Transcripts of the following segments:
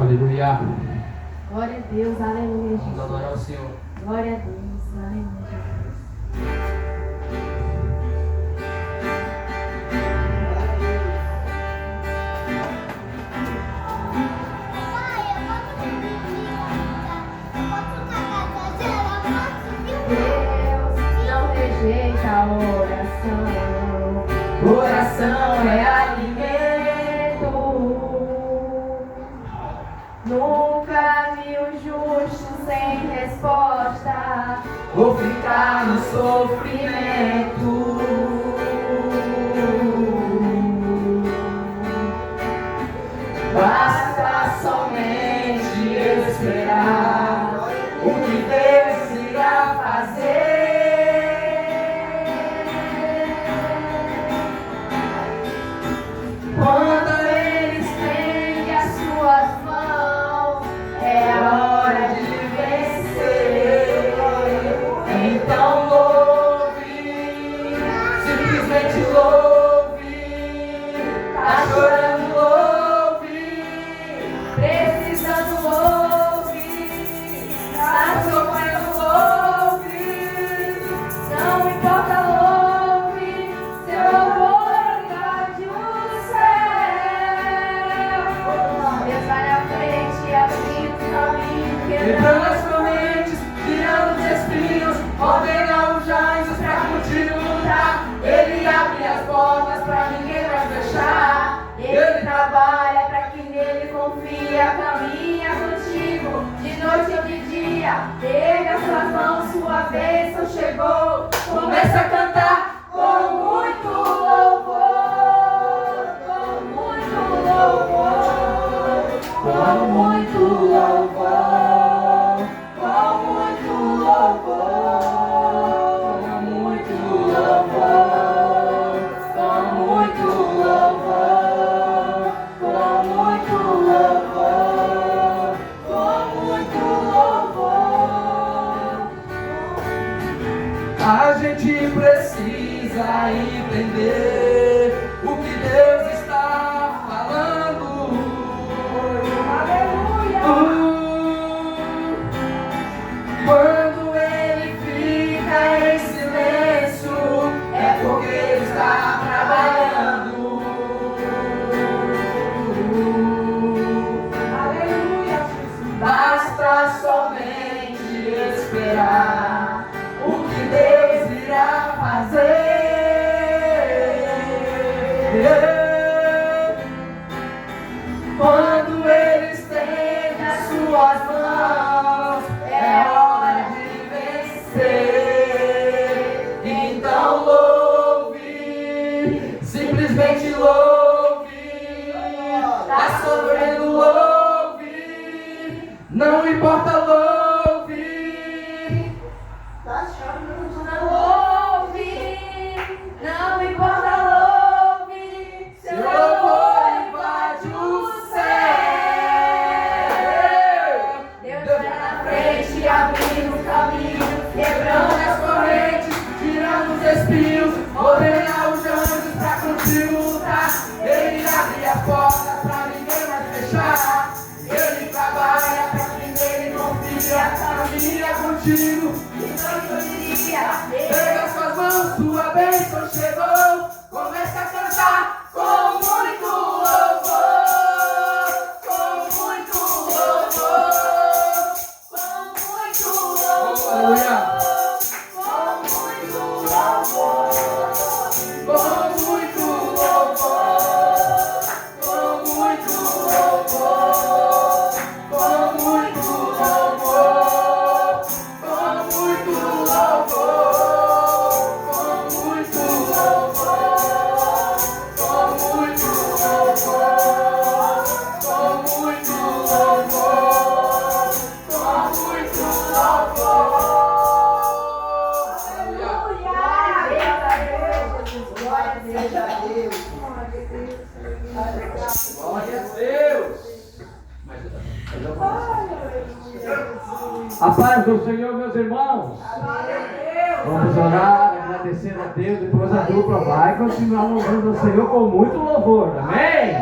Aleluia. Glória a Deus, aleluia, Jesus. Vamos adorar o Senhor. Glória a Deus, aleluia, Jesus. A oração é alimento. Nunca vi um justo sem resposta ou ficar no sofrimento. Basta somente esperar o que Deus irá fazer. Quando Ele estende as suas mãos, é a hora de vencer. Então louve, simplesmente louve. Tá chorando, louve. Precisando, louve. Tá sofrendo, louve. Não importa, louve. Seu louvor quebrando as correntes, tirando os espinhos, ordena os anjos pra contigo lutar. Ele abre as portas pra ninguém mais fechar. Ele trabalha pra quem nele confia, caminha contigo de noite ou de dia. Erga as suas mãos, sua bênção chegou. Começa a cantar com muito louvor, com muito louvor, com muito louvor. A gente precisa entender o que Deus está falando. Aleluia! Quando Ele fica em silêncio, é porque Ele está trabalhando. Aleluia! Basta somente esperar o que Deus irá fazer. Quando Ele estende as suas mãos, é hora de vencer. Então louve, simplesmente louve. Tá sofrendo, louve. Não importa, louve. Não importa, louve. Seu louvor invade o céu. Deus vai na frente, abrindo o caminho, quebrando as correntes, tirando os espinhos, ordena os anjos pra contigo lutar. Ele abre as portas pra ninguém mais fechar. Ele trabalha pra quem nele confia, caminha contigo. Pega suas mãos, sua bênção chegou. Começa a cantar com muito louvor, com muito louvor, com muito louvor, com muito louvor, com muito louvor, com muito louvor, com muito louvor, com muito louvor. Glória a Deus. A paz do Senhor, meus irmãos. Vamos orar, agradecendo a Deus. Depois a dupla vai continuar louvando o Senhor com muito louvor. Amém?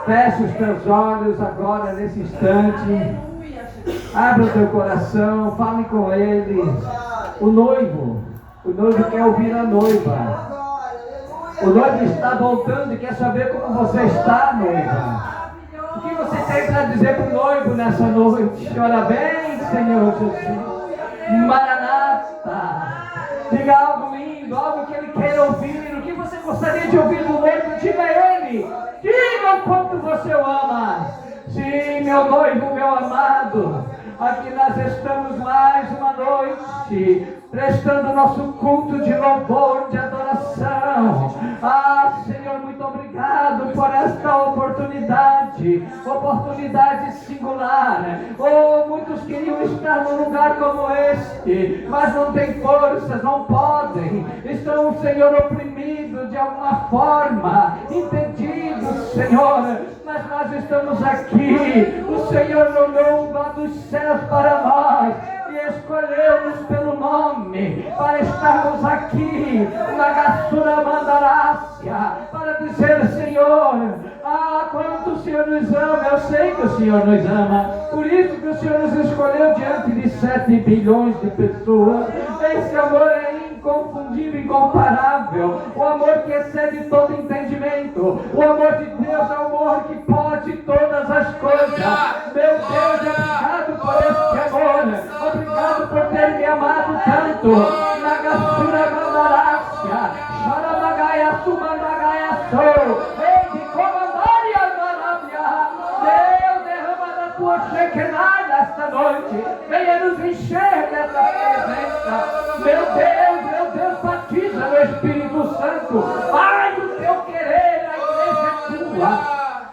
Feche os teus olhos agora, nesse instante. Abra o teu coração, fale com Ele. O noivo quer ouvir a noiva. O noivo está voltando e quer saber como você está, noiva. O que você tem para dizer para o noivo nessa noite? Ora bem, Senhor Jesus. Maranata. Diga algo lindo, algo que Ele quer ouvir. O que você gostaria de ouvir do noivo? Diga a Ele. Diga o quanto você o ama. Sim, meu noivo, meu amado. Aqui nós estamos mais uma noite prestando nosso culto de louvor, de adoração. Ah, Senhor, muito obrigado por esta oportunidade singular. Oh, muitos queriam estar num lugar como este, mas não têm forças, não podem. Estão, Senhor, oprimidos de alguma forma, impedidos, Senhor. Mas nós estamos aqui. O Senhor olhou lá dos céus para nós e escolheu-nos pelo nome para estarmos aqui na Gassura Mandarácia, para dizer: Senhor, ah, quanto o Senhor nos ama. Eu sei que o Senhor nos ama, por isso que o Senhor nos escolheu diante de 7 bilhões de pessoas. Esse amor é inconfundível, incomparável, o amor que excede todo entendimento. O amor de Deus é o amor que pode todas as coisas. Meu Deus, obrigado por esse amor, obrigado por ter me amado tanto. Na Gassura Mandarácia, Xarabagaia, Sumandagaia, Sou, Ei, de Comandaria, Maravilha. Deus, derrama da tua Shekinah nesta noite, venha nos encher dessa presença. Meu Deus, batiza no Espírito Santo. Faz o teu querer, a igreja é tua.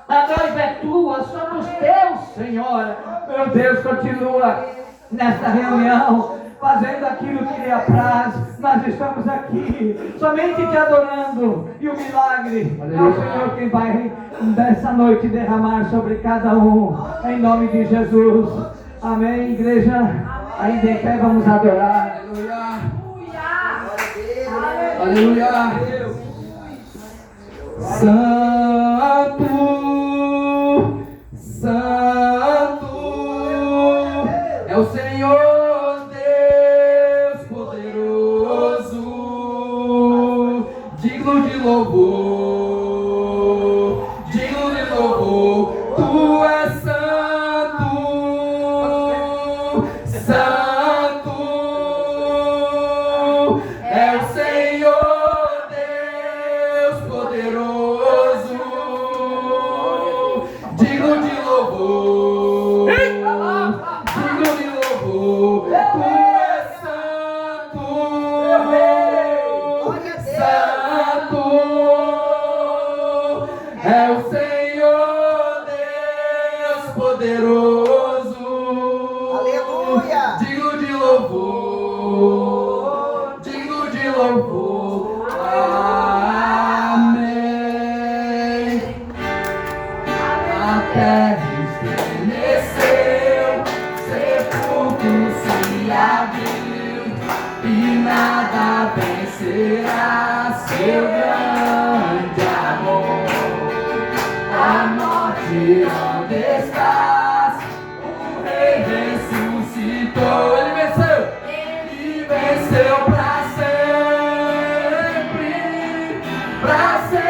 A noiva é tua, somos teus, Senhor. Meu Deus, continua nesta reunião, fazendo aquilo que lhe apraz. Nós estamos aqui, somente te adorando. E o milagre é o Senhor quem vai, dessa noite, derramar sobre cada um. Em nome de Jesus. Amém, igreja. Ainda em pé, vamos adorar. Aleluia. Aleluia. Santo, Santo é o Senhor Deus poderoso, digno de louvor, digno de louvor. Tu és santo, santo é o Senhor Deus poderoso, digno de louvor, digno de louvor. Tu és santo, santo é o Senhor Deus poderoso, Aleluia. digno de louvor, digno de louvor. Amém. A terra estremeceu, sepulcro se abriu, e nada vencerá seu grande amor. A morte, onde estás? O Rei ressuscitou. Ele venceu. Ele venceu para sempre, para sempre.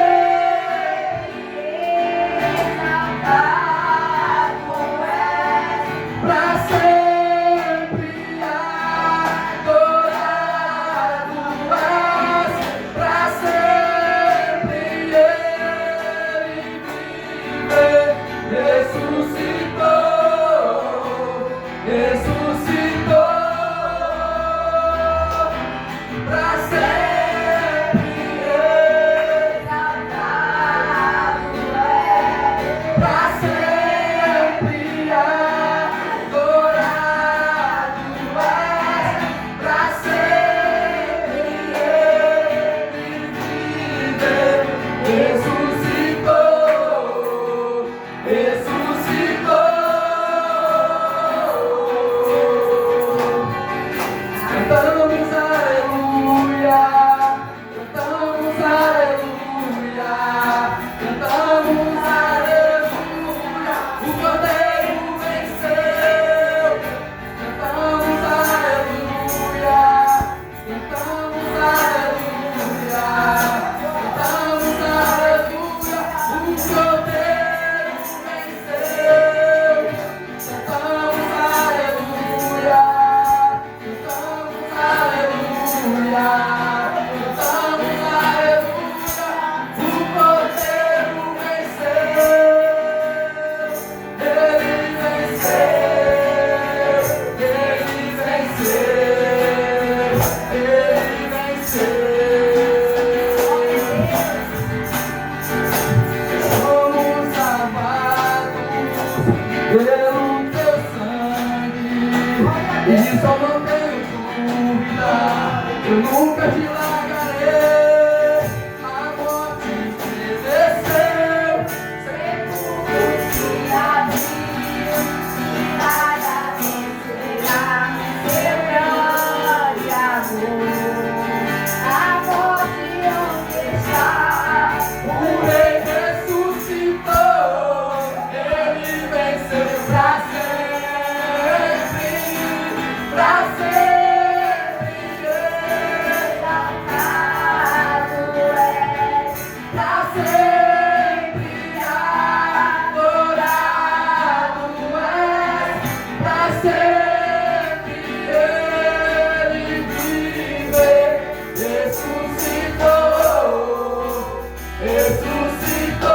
Exaltado és, para sempre adorado és, para sempre ele vive, ressuscitou, ressuscitou. eu nunca te largarei. A morte venceu, Sepulcro se abriu, e nada vencerá seu grande amor. A morte onde está? o rei ressuscitou, ele venceu pra sempre, pra sempre. Exaltado é, Pra sempre adorado és, pra sempre ele vive, ressuscitou, ressuscitou.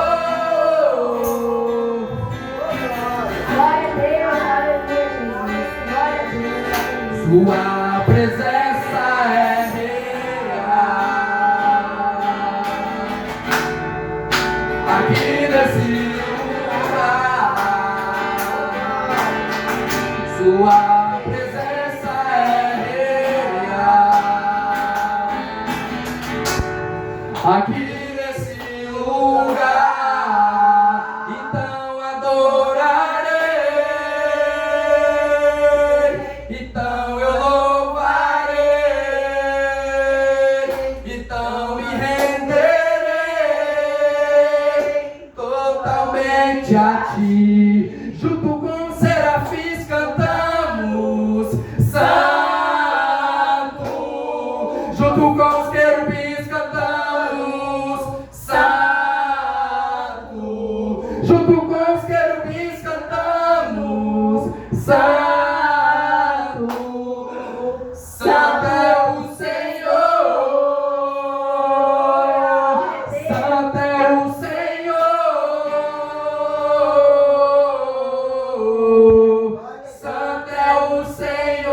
glória a Deus, Jesus, glória a Deus. Sua presença é real aqui nesse lugar. Sua presença é real aqui nesse lugar. Então adorarei, então eu louvarei, então me renderei totalmente a ti. Junto com os serafins cantamos santo, junto com os querubins cantamos santo, junto com os querubins cantamos santo. Santo é o Senhor, santo é o Senhor, santo é o Senhor.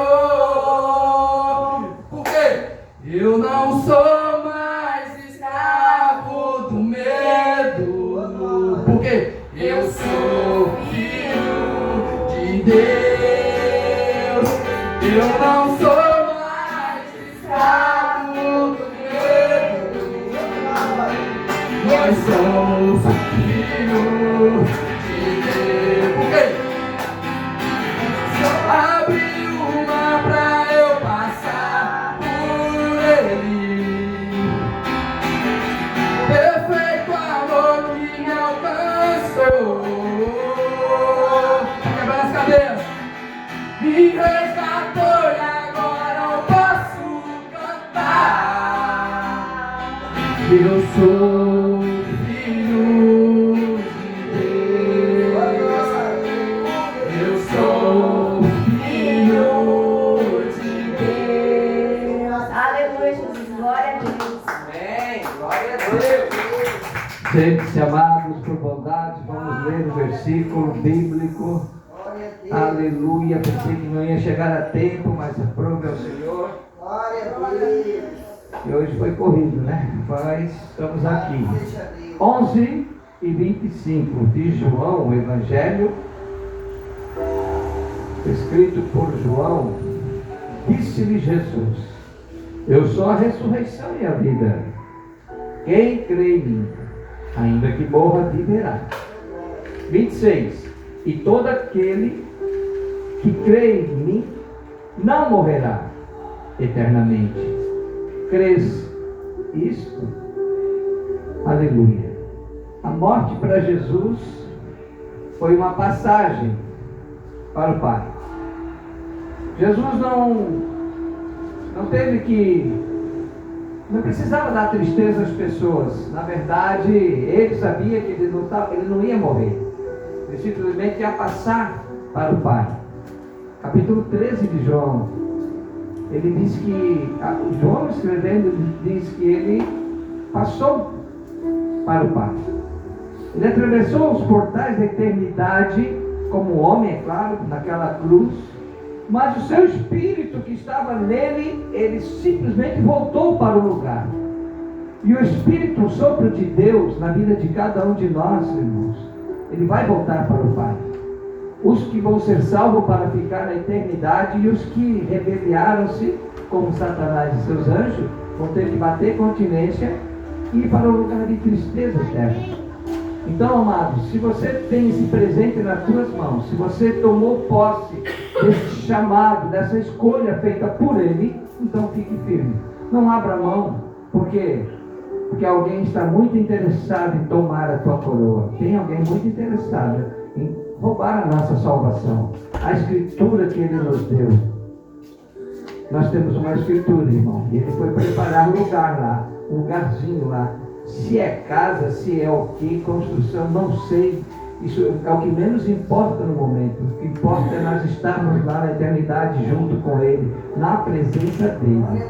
Por quê? Eu não sou mais escravo do medo, porque eu sou filho de Deus. Eu não sou mais escravo do medo, nós somos filhos de Deus. Por quê? Abriu o mar pra eu passar por ele. Perfeito amor que me alcançou. Quebra as cadeiras. Me resgatou e agora eu posso cantar. Eu sou filho de Deus. Eu sou filho de Deus. Aleluia, Jesus, glória a Deus. Amém. Glória a Deus. Gente, amados, por bondade, vamos ler o versículo bíblico. Glória a Deus. Aleluia. Pensei que não ia chegar a tempo, mas aprove ao Senhor. Glória a Deus. E hoje foi corrido, né? Mas estamos aqui. Deixa Deus. 11 e 25 de João, o Evangelho, escrito por João. Disse-lhe Jesus: eu sou a ressurreição e a vida. Quem crê em mim, ainda que morra, viverá. 26. E todo aquele que crê em mim não morrerá eternamente. Crês isto? Aleluia. A morte para Jesus foi uma passagem para o Pai. Jesus não precisava dar tristeza às pessoas. Na verdade, ele sabia que ele não ia morrer. Ele simplesmente ia passar para o Pai. Capítulo 13 de João, ele diz que, João escrevendo, diz que ele passou para o Pai. Ele atravessou os portais da eternidade, como homem, é claro, naquela cruz, mas o seu espírito que estava nele, ele simplesmente voltou para o lugar. E o Espírito, o sopro de Deus na vida de cada um de nós, irmãos, ele vai voltar para o Pai. Os que vão ser salvos para ficar na eternidade e os que rebeliaram-se como Satanás e seus anjos, vão ter que bater continência e ir para o lugar de tristeza eterna. Então, amados, se você tem esse presente nas tuas mãos, se você tomou posse desse chamado, dessa escolha feita por Ele, então fique firme. Não abra mão, porque alguém está muito interessado em tomar a tua coroa. Tem alguém muito interessado em roubar a nossa salvação. A escritura que Ele nos deu. Nós temos uma escritura, irmão, e Ele foi preparar um lugar lá, um lugarzinho lá. Se é casa, se é o que, construção, não sei. Isso é o que menos importa no momento. O que importa é nós estarmos lá na eternidade junto com Ele, na presença dEle.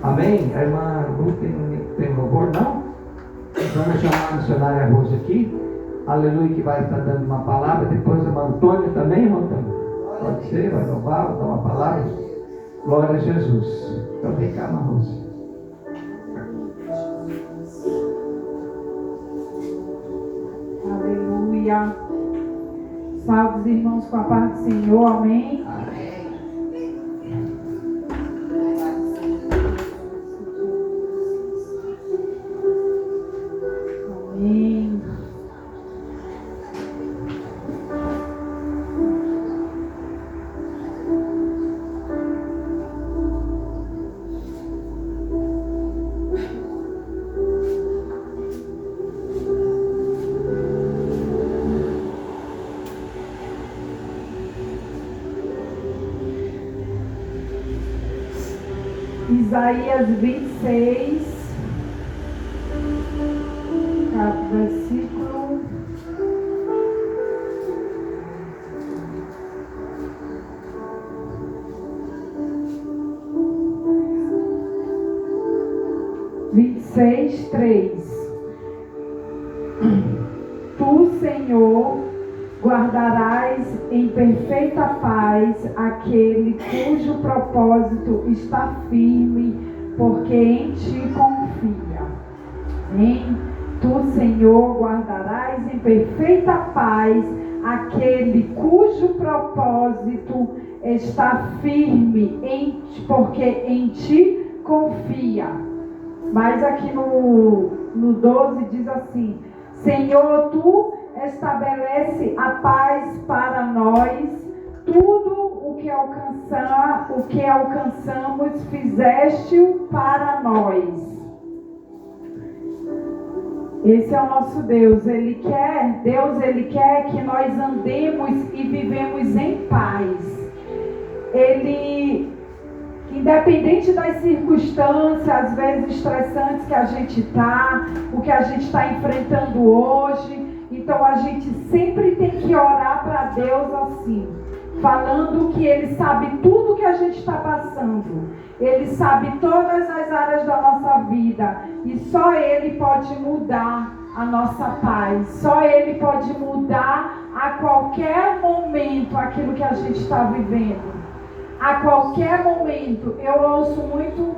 Amém? A irmã Lu tem louvor, não? Vamos chamar a missionária Rosa aqui. Aleluia, que vai estar dando uma palavra. Depois a irmã Antônia também, irmã Antônia? Pode ser, vai louvar, vai dar uma palavra. Glória a Jesus. Então vem cá, irmã Rosa. Aleluia. Salve os irmãos com a paz do Senhor. Amém. Amém. Amém. Isaías 26, versículo 26, 3. Tu, Senhor, guardarás em perfeita paz aquele cujo propósito está firme, porque em ti confia. Amém? Tu, Senhor, guardarás em perfeita paz aquele cujo propósito está firme, porque em ti confia. Mas aqui no 12 diz assim: Senhor, tu estabelece a paz para nós, tudo o que alcançamos fizeste-o para nós. Esse é o nosso Deus. Ele quer que nós andemos e vivemos em paz. Ele, independente das circunstâncias, às vezes estressantes que a gente está, o que a gente está enfrentando hoje, então a gente sempre tem que orar para Deus assim, falando que Ele sabe tudo que a gente está passando. Ele sabe todas as áreas da nossa vida. E só Ele pode mudar a nossa paz. Só Ele pode mudar a qualquer momento aquilo que a gente está vivendo. A qualquer momento. Eu ouço muito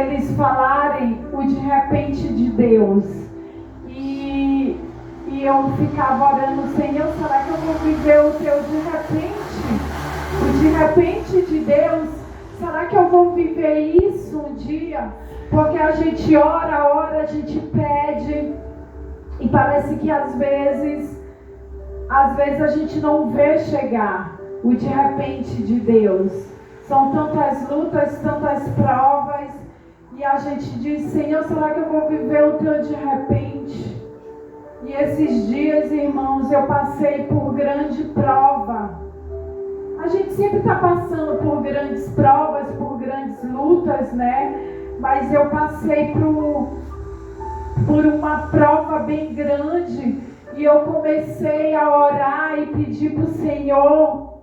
eles falarem o de repente de Deus. E eu ficava orando: Senhor, será que eu vou viver o teu de repente? O de repente de Deus, será que eu vou viver isso um dia? Porque a gente ora, a gente pede, e parece que às vezes a gente não vê chegar o de repente de Deus. São tantas lutas, tantas provas, e a gente diz: Senhor, será que eu vou viver o teu de repente? E esses dias, irmãos, eu passei por grande prova. A gente sempre está passando por grandes provas, por grandes lutas, né? Mas eu passei por uma prova bem grande. E eu comecei a orar e pedir para o Senhor.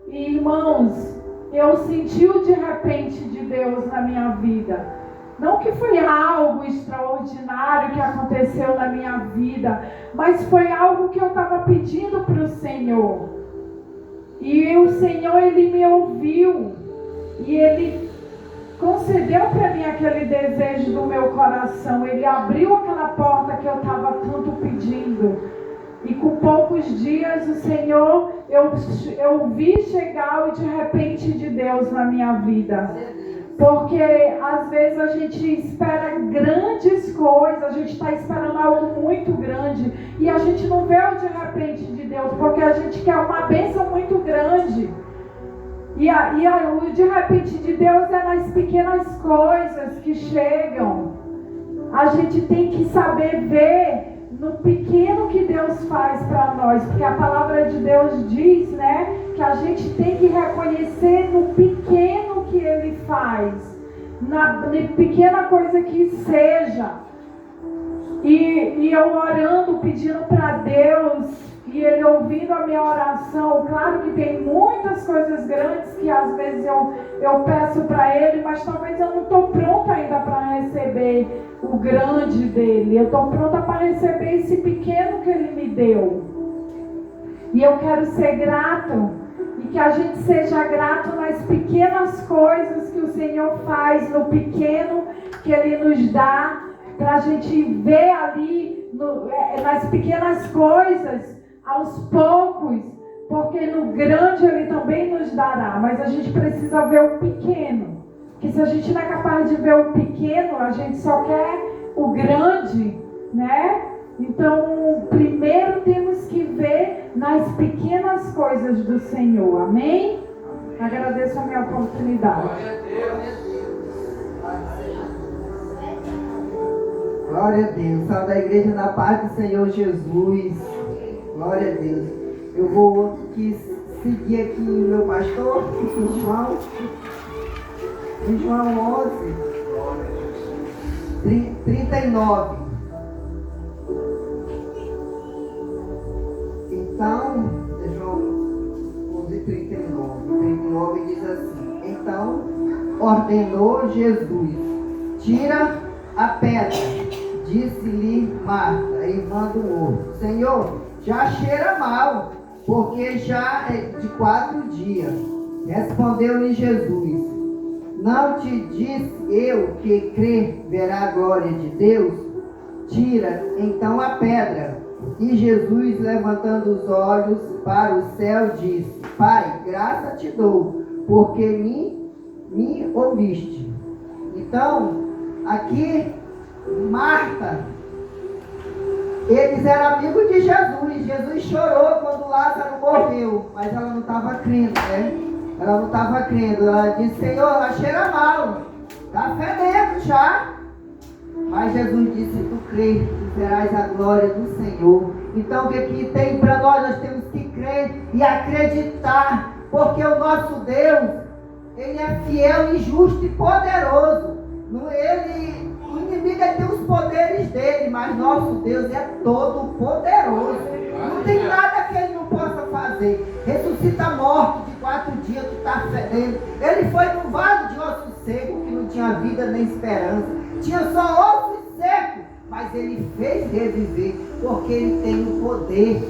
E, irmãos, eu senti o de repente de Deus na minha vida. Não que foi algo extraordinário que aconteceu na minha vida, mas foi algo que eu estava pedindo para o Senhor. E o Senhor, Ele me ouviu. E Ele concedeu para mim aquele desejo do meu coração. Ele abriu aquela porta que eu estava tanto pedindo. E com poucos dias, o Senhor, eu vi chegar o de repente de Deus na minha vida. Porque às vezes a gente espera grandes coisas, a gente está esperando algo muito grande e a gente não vê o de repente de Deus, porque a gente quer uma bênção muito grande. O de repente de Deus é nas pequenas coisas que chegam. A gente tem que saber ver no pequeno que Deus faz para nós, porque a palavra de Deus diz, né, que a gente tem que reconhecer no pequeno que Ele faz, na pequena coisa que seja. E eu orando, pedindo para Deus, e Ele ouvindo a minha oração. Claro que tem muitas coisas grandes que às vezes eu peço para Ele, mas talvez eu não estou pronta ainda para receber o grande dele. Eu estou pronta para receber esse pequeno que Ele me deu. E eu quero ser grato, e que a gente seja grato nas pequenas coisas que o Senhor faz, no pequeno que Ele nos dá, para a gente ver ali nas pequenas coisas, aos poucos, porque no grande Ele também nos dará, mas a gente precisa ver o pequeno, que se a gente não é capaz de ver o pequeno, a gente só quer o grande, né? Então, primeiro temos que ver nas pequenas coisas do Senhor, amém? Agradeço a minha oportunidade. Glória a Deus. Salve da igreja na paz do Senhor Jesus. Glória a Deus. Eu vou aqui seguir aqui o meu pastor, em João 11, 39. Então, João 11, 39 diz assim: então ordenou Jesus: tira a pedra. Disse-lhe Marta, irmã do morto: Senhor, já cheira mal, porque já é de 4 dias. Respondeu-lhe Jesus: não te disse eu que crer verá a glória de Deus? Tira então a pedra. E Jesus, levantando os olhos para o céu, disse: Pai, graça te dou, porque me ouviste. Então, aqui, Marta, eles eram amigos de Jesus. Jesus chorou quando Lázaro morreu, mas ela não estava crendo, né? Ela não estava crendo. Ela disse: Senhor, ela cheira mal, está fedendo já. Mas Jesus disse: tu crê, tu verás a glória do Senhor. Então o que tem para nós? Nós temos que crer e acreditar, porque o nosso Deus, Ele é fiel e justo e poderoso. O inimigo tem os poderes dele, mas nosso Deus é todo poderoso. Não tem nada que Ele não possa fazer. Ressuscita a morte de 4 dias, tu está fedendo. Ele foi no vale de ossos secos, que não tinha vida nem esperança. Tinha só ossos secos, mas Ele fez reviver, porque Ele tem o poder.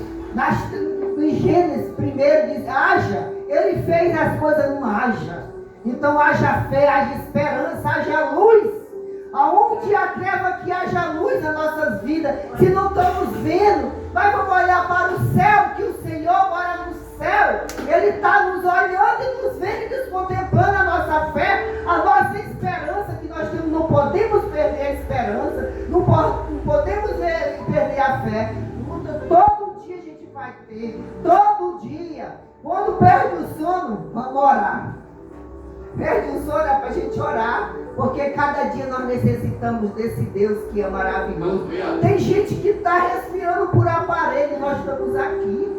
Em Gênesis primeiro diz: haja. Ele fez as coisas no haja. Então haja fé, haja esperança, haja luz. Aonde há treva, que haja luz nas nossas vidas. Se não estamos vendo, nós vamos olhar para o céu, que o Senhor mora no céu. Ele está nos olhando e nos vendo e nos contemplando a nossa fé, a nossa esperança que nós temos. Não podemos perder a esperança, não podemos perder a fé. Todo dia a gente vai ter, todo dia. Quando perde o sono, vamos orar. Perde o sono é para a gente orar, porque cada dia nós necessitamos desse Deus que é maravilhoso. Tem gente que está respirando por aparelho, nós estamos aqui,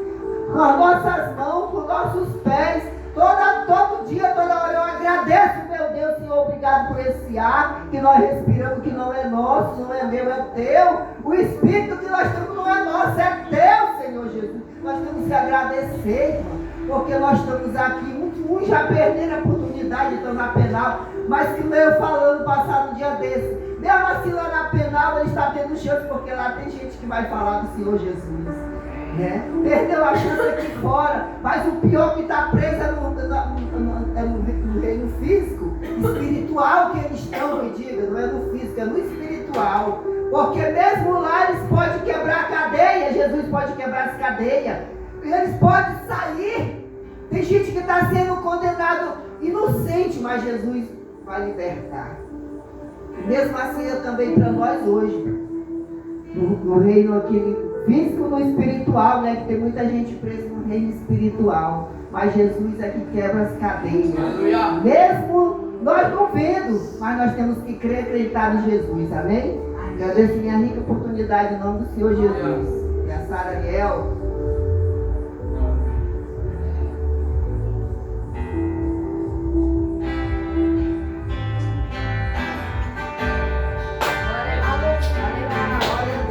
com as nossas mãos, com os nossos pés, todo dia, toda hora. Eu agradeço, meu Deus, Senhor, obrigado por esse ar que nós respiramos, que não é nosso, não é meu, é teu. O Espírito que nós temos não é nosso, é teu, Senhor Jesus. Nós temos que agradecer, irmão, porque nós estamos aqui. Muitos já perderam a oportunidade de estar na penal, mas que eu falando passado um dia desse, mesmo assim lá na penal ele está tendo chance, porque lá tem gente que vai falar do Senhor Jesus, né? Perdeu a chance aqui fora, mas o pior que está preso é no reino físico, espiritual que eles estão, me diga, não é no físico, é no espiritual, porque mesmo lá eles podem quebrar a cadeia, Jesus pode quebrar as cadeias, eles podem sair. Tem gente que está sendo condenado inocente, mas Jesus vai libertar. E mesmo assim é também para nós hoje, no reino aqui físico, no espiritual, né? Que tem muita gente presa no reino espiritual. Mas Jesus é que quebra as cadeias. Aleluia. Mesmo nós duvido, mas nós temos que crer e acreditar em Jesus, amém? Agradeço minha rica oportunidade em nome do Senhor Jesus. E a Sara Ariel.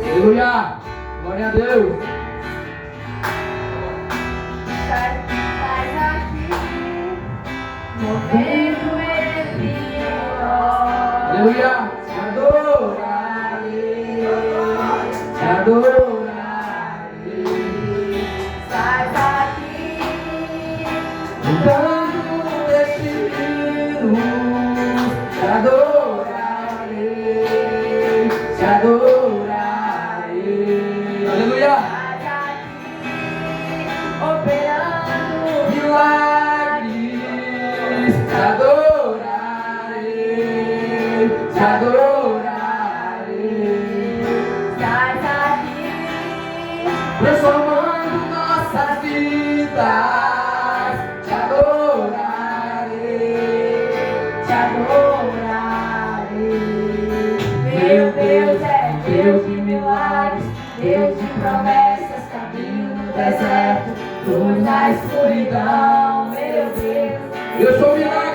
Aleluia! Glória a Deus! Aleluia! Te adorarei, te adorarei. Estás aqui, Mudando destinos, te adorarei, te adorarei. Aleluia! estás aqui, operando. Milagres, te adorarei, te adorarei. Estás aqui, Transformando nossas vidas, te adorarei, te adorarei. meu Deus é Deus de milagres, Deus de promessas, caminho no deserto, luz na escuridão, meu Deus. Eu sou milagre.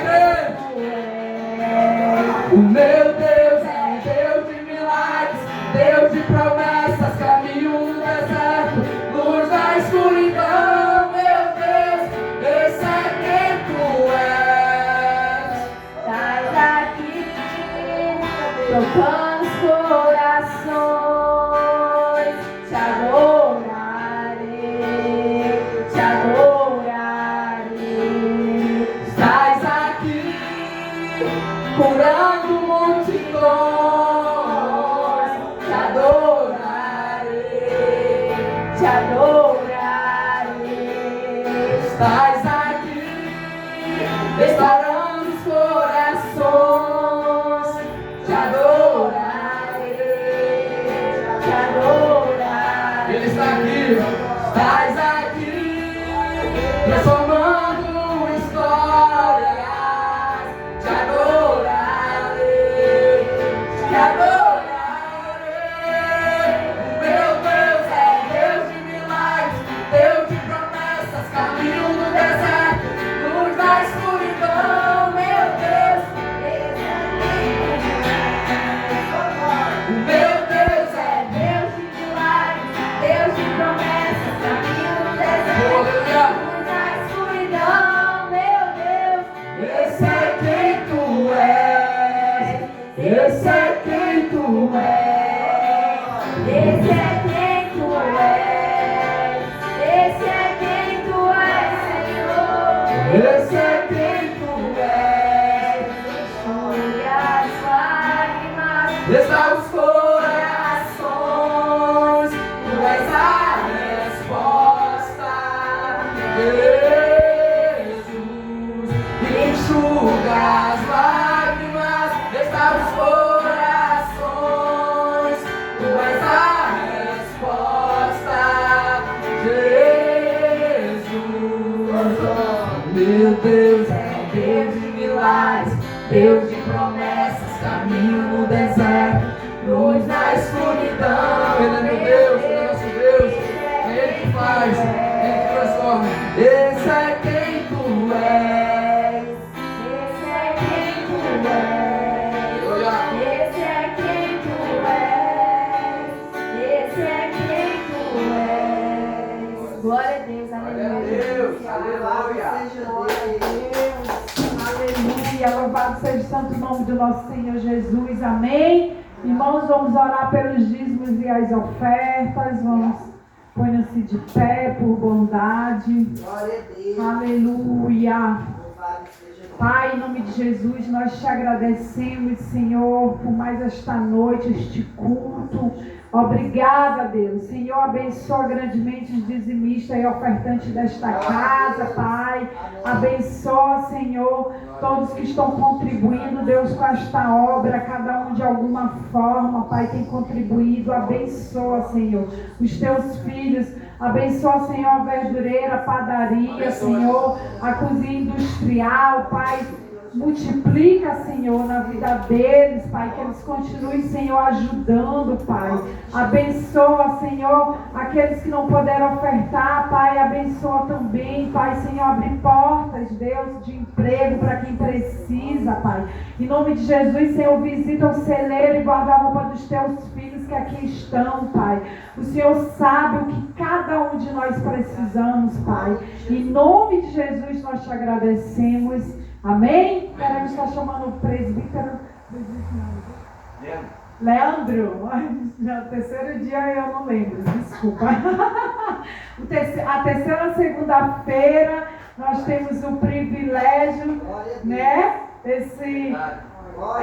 O meu Deus é Deus de milagres, Deus de promessas, caminho no deserto, luz na escuridão, meu Deus, esse é quem tu és. Estás aqui, tocando os corações, te adorarei, te adorarei. Estás aqui, curando multidões, te adorarei, Te adorarei. estás aqui, restaurando os corações, te adorarei, Te adorarei. Ele está aqui, estás aqui, transformando histórias, te adorarei, te adorarei. O meu Deus é Deus de milagres, Deus de promessas, caminho no deserto, luz da escuridão, meu Deus, esse é quem tu és. O meu Deus é Deus de milagres, Deus de promessas, caminho no deserto, Aleluia. luz na escuridão, meu Deus. Esse é quem tu és, esse é quem tu és, Esse é quem tu és, esse é quem tu és, Senhor. esse é quem tu és. Enxugue as lágrimas, Restaura os corações, tu és a resposta, Jesus. Enxuga as lágrimas, restaura os corações, tu és a resposta, Jesus. Meu Deus é Deus de milagres, Deus de promessas, caminho no deserto, luz na escuridão. Ele é meu Deus, Ele é nosso Deus, é Ele que faz, é Ele que transforma. Esse é quem tu és. esse é quem tu és, esse é quem tu és, esse é quem tu és. Glória a Deus, aleluia. Louvado seja Deus. Aleluia, louvado seja o santo nome do nosso Senhor Jesus, amém? Irmãos, vamos orar pelos dízimos e as ofertas, vamos, ponham-se de pé por bondade, Glória a Deus. aleluia. Louvado seja Pai, em nome de Jesus, nós te agradecemos, Senhor, por mais esta noite, este culto. Obrigada, Deus. Senhor, abençoa grandemente os dizimistas e ofertantes desta casa, Pai. Abençoa, Senhor, todos que estão contribuindo, Deus, com esta obra, cada um de alguma forma, Pai, tem contribuído. Abençoa, Senhor, os teus filhos. Abençoa, Senhor, a verdureira, a padaria, Senhor, a cozinha industrial, Pai. Multiplica, Senhor, na vida deles, Pai, que eles continuem, Senhor, ajudando, Pai. Abençoa, Senhor, aqueles que não puderam ofertar, Pai, abençoa também, Pai, Senhor, abre portas, Deus, de emprego para quem precisa, Pai. Em nome de Jesus, Senhor, visita o celeiro e guarda-roupa dos teus filhos que aqui estão, Pai. O Senhor sabe o que cada um de nós precisamos, Pai. Em nome de Jesus, nós te agradecemos. Amém? Queremos estar chamando o presbítero. Leandro. Já o terceiro dia eu não lembro, desculpa. A terceira segunda-feira nós temos o privilégio, né?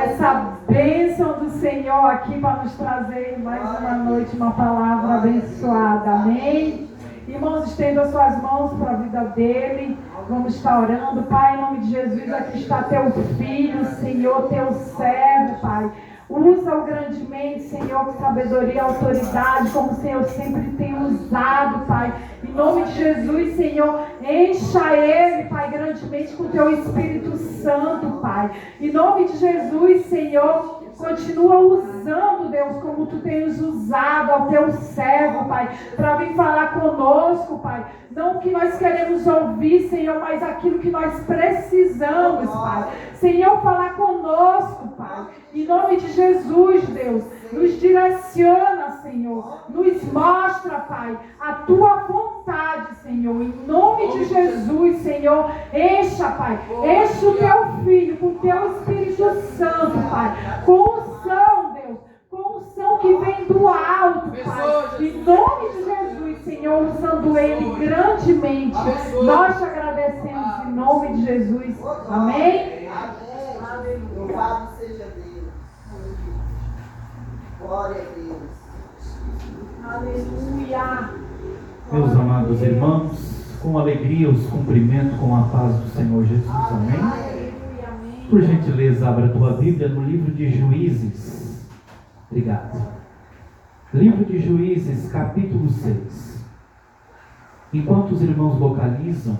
Essa bênção do Senhor aqui para nos trazer mais uma noite, uma palavra abençoada. Amém? Irmãos, estenda suas mãos para a vida dele. Vamos estar orando. Pai, em nome de Jesus, aqui está teu filho, Senhor, teu servo, Pai. Usa-o grandemente, Senhor, com sabedoria e autoridade, como o Senhor sempre tem usado, Pai. Em nome de Jesus, Senhor, encha ele, Pai, grandemente com teu Espírito Santo, Pai. Em nome de Jesus, Senhor, continua usando, Deus, como tu tens usado ao teu servo, Pai, para vir falar conosco, Pai. Não o que nós queremos ouvir, Senhor, mas aquilo que nós precisamos, Pai. Senhor, falar conosco, Pai. Em nome de Jesus, Deus, nos direciona, Senhor. Nos mostra, Pai, a tua vontade, Senhor. Em nome de Jesus, Senhor, encha, Pai. Enche o teu filho com o teu Espírito Santo, Pai. Com unção, Deus. Com unção que vem do alto, Pai. Em nome de Jesus, Senhor, usando ele grandemente. Nós te agradecemos em nome de Jesus. Amém? Amém. Louvado seja Deus. Glória a Deus. Aleluia. Meus amados irmãos, com alegria os cumprimento com a paz do Senhor Jesus. Amém? Por gentileza, abra a tua Bíblia no livro de Juízes. Obrigado. Livro de Juízes, capítulo 6. Enquanto os irmãos localizam,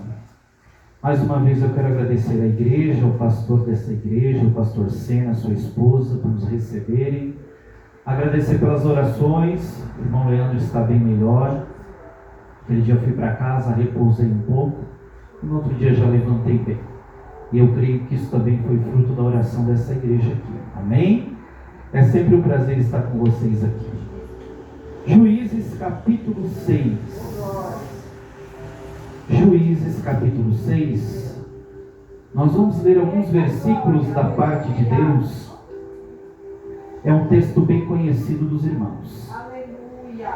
mais uma vez eu quero agradecer à igreja, ao pastor dessa igreja, o pastor Sena, sua esposa, por nos receberem. Agradecer pelas orações. O irmão Leandro está bem melhor. Aquele dia eu fui para casa, repousei um pouco, e no outro dia já levantei bem. E eu creio que isso também foi fruto da oração dessa igreja aqui. Amém? É sempre um prazer estar com vocês aqui. Juízes capítulo 6. Juízes capítulo 6. Nós vamos ler alguns versículos da parte de Deus. É um texto bem conhecido dos irmãos. Aleluia.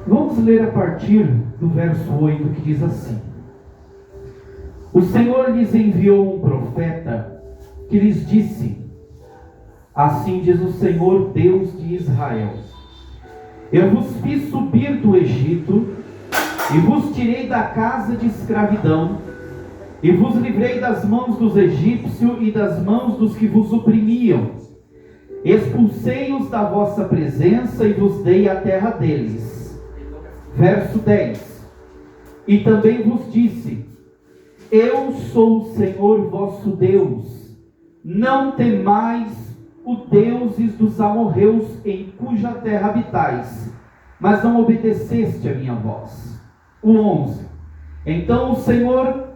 Vamos ler a partir do verso 8, que diz assim: O Senhor lhes enviou um profeta que lhes disse: Assim diz o Senhor Deus de Israel: Eu vos fiz subir do Egito e vos tirei da casa de escravidão e vos livrei das mãos dos egípcios e das mãos dos que vos oprimiam. Expulsei-os da vossa presença e vos dei a terra deles. Verso 10. E também vos disse: Eu sou o Senhor vosso Deus. Não temais os deuses dos amorreus em cuja terra habitais, mas não obedeceste a minha voz. O 11. Então o Senhor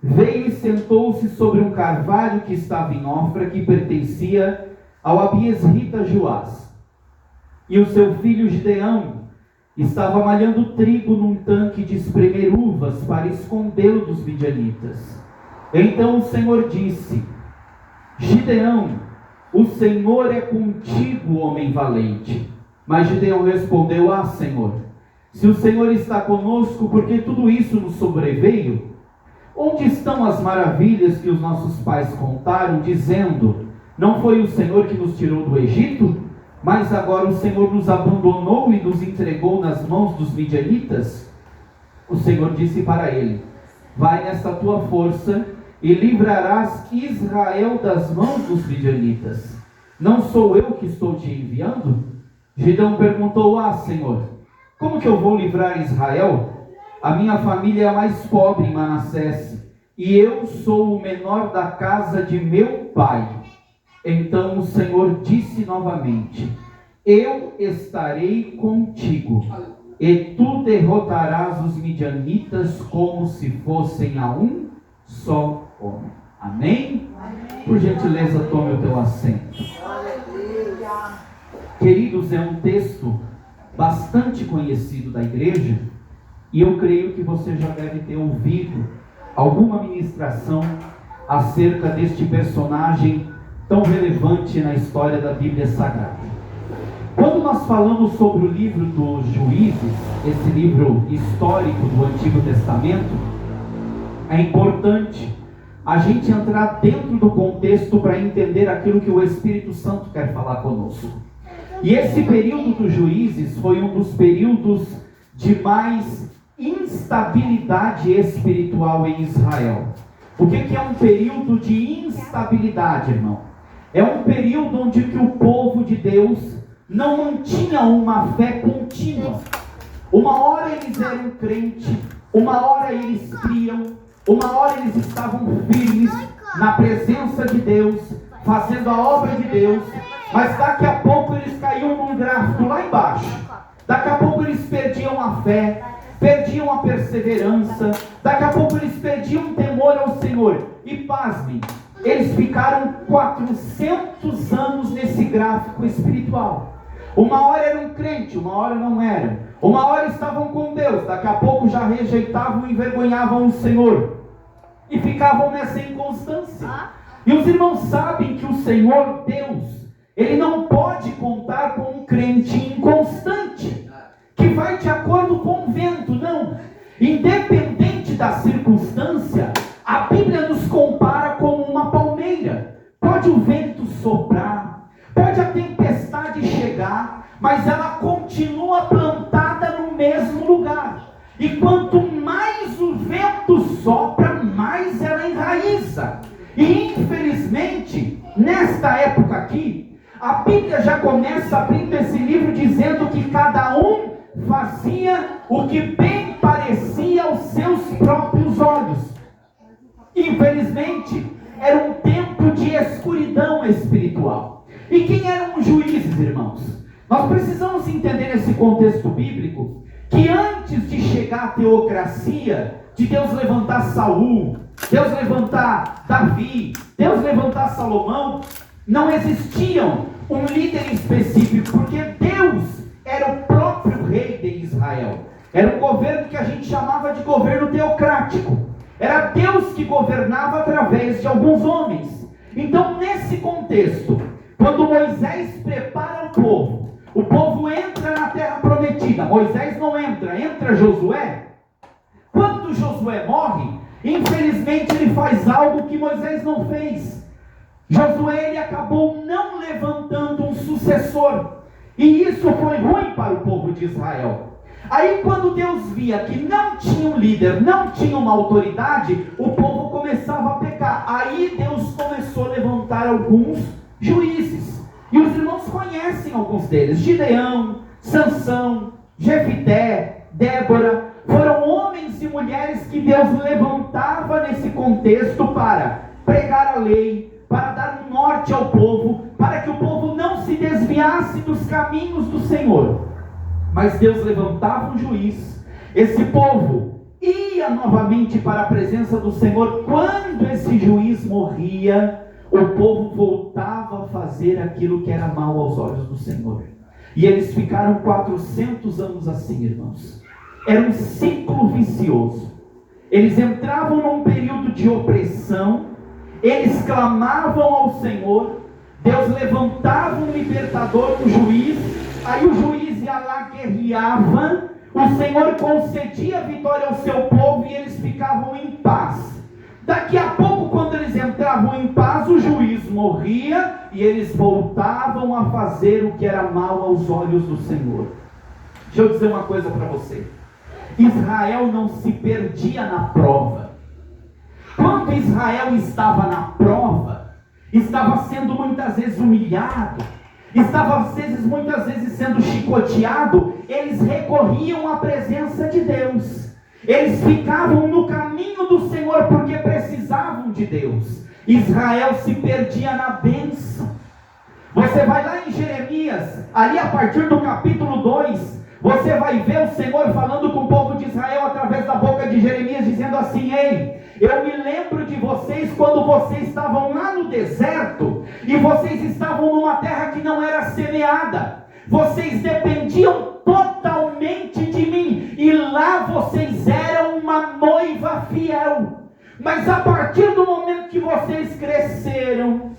veio e sentou-se sobre um carvalho que estava em Ofra, que pertencia ao abiesrita Joás. E o seu filho Gideão estava malhando trigo num tanque de espremer uvas para escondê-lo dos midianitas. Então o Senhor disse: Gideão, o Senhor é contigo, homem valente. Mas Gideão respondeu: Senhor, se o Senhor está conosco, por que tudo isso nos sobreveio? onde estão as maravilhas que os nossos pais contaram, dizendo: não foi o Senhor que nos tirou do Egito? Mas agora o Senhor nos abandonou e nos entregou nas mãos dos midianitas? O Senhor disse para ele: vai nesta tua força e livrarás Israel das mãos dos midianitas. Não sou eu que estou te enviando? Gideão perguntou: Senhor, como que eu vou livrar Israel? A minha família é a mais pobre em Manassés, e eu sou o menor da casa de meu pai. Então o Senhor disse novamente: eu estarei contigo, e tu derrotarás os midianitas como se fossem a um só homem. Amém? Por gentileza, tome o teu assento. Queridos, é um texto bastante conhecido da igreja, e eu creio que você já deve ter ouvido alguma ministração acerca deste personagem tão relevante na história da Bíblia Sagrada. Quando nós falamos sobre o livro dos Juízes, esse livro histórico do Antigo Testamento, é importante a gente entrar dentro do contexto para entender aquilo que o Espírito Santo quer falar conosco. E esse período dos Juízes foi um dos períodos de mais instabilidade espiritual em Israel. O que é um período de instabilidade, irmão? É um período onde que o povo de Deus não mantinha uma fé contínua. Uma hora eles eram crentes, uma hora eles criam, uma hora eles estavam firmes na presença de Deus, fazendo a obra de Deus, mas daqui a pouco eles caíam num gráfico lá embaixo. Daqui a pouco eles perdiam a fé, perdiam a perseverança, daqui a pouco eles perdiam o temor ao Senhor. E pasmem, eles ficaram 400 anos nesse gráfico espiritual. Uma hora eram crentes, uma hora não eram. Uma hora estavam com Deus, daqui a pouco já rejeitavam e envergonhavam o Senhor. E ficavam nessa inconstância. E os irmãos sabem que o Senhor Deus, Ele não pode contar com um crente inconstante, que vai de acordo com o vento, não. Independente da circunstância, a Bíblia nos compara como uma palmeira. Pode o vento soprar, pode a tempestade chegar, mas ela continua plantada no mesmo lugar. E quanto mais o vento sopra, mais ela enraiza. E infelizmente, nesta época aqui, a Bíblia já começa abrindo esse livro dizendo que cada um fazia o que bem parecia aos seus próprios olhos. Infelizmente, era um tempo de escuridão espiritual. E quem eram os juízes, irmãos? Nós precisamos entender nesse contexto bíblico que antes de chegar à teocracia, de Deus levantar Saul, Deus levantar Davi, Deus levantar Salomão, não existiam um líder específico, porque Deus era o próprio rei de Israel. Era um governo que a gente chamava de governo teocrático. Era Deus que governava através de alguns homens. Então, nesse contexto, quando Moisés prepara o povo entra na terra prometida. Moisés não entra, entra Josué. Quando Josué morre, infelizmente ele faz algo que Moisés não fez. Josué, ele acabou não levantando um sucessor. E isso foi ruim para o povo de Israel. Aí quando Deus via que não tinha um líder, não tinha uma autoridade, o povo começava a pecar. Aí Deus começou a levantar alguns juízes. E os irmãos conhecem alguns deles. Gideão, Sansão, Jefité, Débora. Foram homens e mulheres que Deus levantava nesse contexto para pregar a lei, para dar um norte ao povo, para que o povo não se desviasse dos caminhos do Senhor. Mas Deus levantava um juiz, esse povo ia novamente para a presença do Senhor. Quando esse juiz morria, o povo voltava a fazer aquilo que era mal aos olhos do Senhor. E eles ficaram 400 anos assim, irmãos. Era um ciclo vicioso. Eles entravam num período de opressão, eles clamavam ao Senhor, Deus levantava um libertador, um juiz, aí o juiz ia lá, guerreava, o Senhor concedia a vitória ao seu povo e eles ficavam em paz. Daqui a pouco, quando eles entravam em paz, o juiz morria e eles voltavam a fazer o que era mal aos olhos do Senhor. Deixa eu dizer uma coisa para você. Israel não se perdia na prova. Quando Israel estava na prova, estava sendo muitas vezes humilhado, estava muitas vezes sendo chicoteado, eles recorriam à presença de Deus. Eles ficavam no caminho do Senhor porque precisavam de Deus. Israel se perdia na bênção. Você vai lá em Jeremias, ali a partir do capítulo 2, você vai ver o Senhor falando com o povo de Israel através da boca de Jeremias, dizendo assim: ei, eu me lembro de vocês quando vocês estavam lá no deserto, e vocês estavam numa terra que não era semeada, vocês dependiam totalmente de mim, e lá vocês eram uma noiva fiel. Mas a partir do momento que vocês cresceram,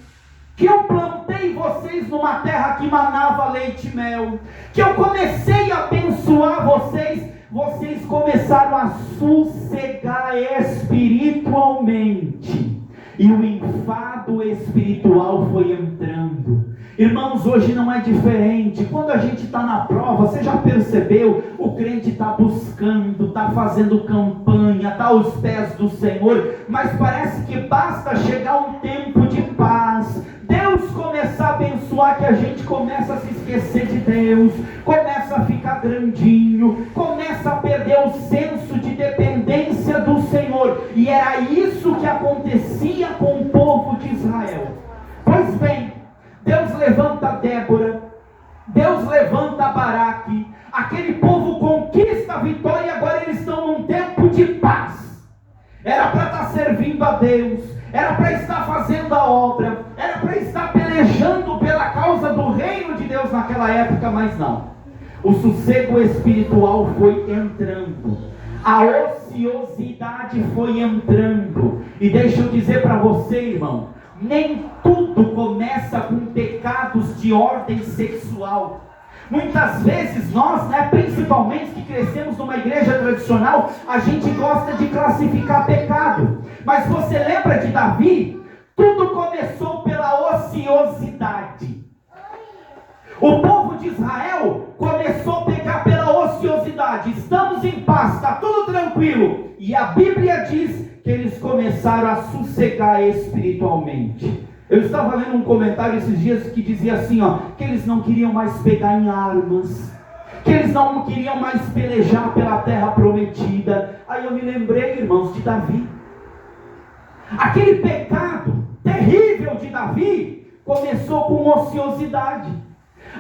que eu plantei vocês numa terra que manava leite e mel, que eu comecei a abençoar vocês, vocês começaram a sossegar espiritualmente, e o enfado espiritual foi entrando. Irmãos, hoje não é diferente. Quando a gente está na prova, você já percebeu? O crente está buscando, está fazendo campanha, está aos pés do Senhor, mas parece que basta chegar um tempo de paz, Deus começar a abençoar, que a gente começa a se esquecer de Deus, começa a ficar grandinho, começa a perder o senso de dependência do Senhor. E era isso que acontecia com o povo de Israel. Pois bem, Deus levanta Débora, Deus levanta Baraque, aquele povo conquista a vitória, e agora eles estão num tempo de paz. Era para estar servindo a Deus, era para estar fazendo a obra, era para estar pelejando pela causa do reino de Deus naquela época, mas não. O sossego espiritual foi entrando, a ociosidade foi entrando. E deixa eu dizer para você, irmão, nem tudo começa com pecados de ordem sexual. Muitas vezes nós, principalmente que crescemos numa igreja tradicional, a gente gosta de classificar pecado. Mas você lembra de Davi? Tudo começou pela ociosidade. O povo de Israel começou a pecar pela ociosidade. Estamos em paz, está tudo tranquilo. E a Bíblia diz que eles começaram a sossegar espiritualmente. Eu estava lendo um comentário esses dias que dizia assim, que eles não queriam mais pegar em armas, que eles não queriam mais pelejar pela terra prometida. Aí eu me lembrei, irmãos, de Davi. Aquele pecado terrível de Davi começou com ociosidade.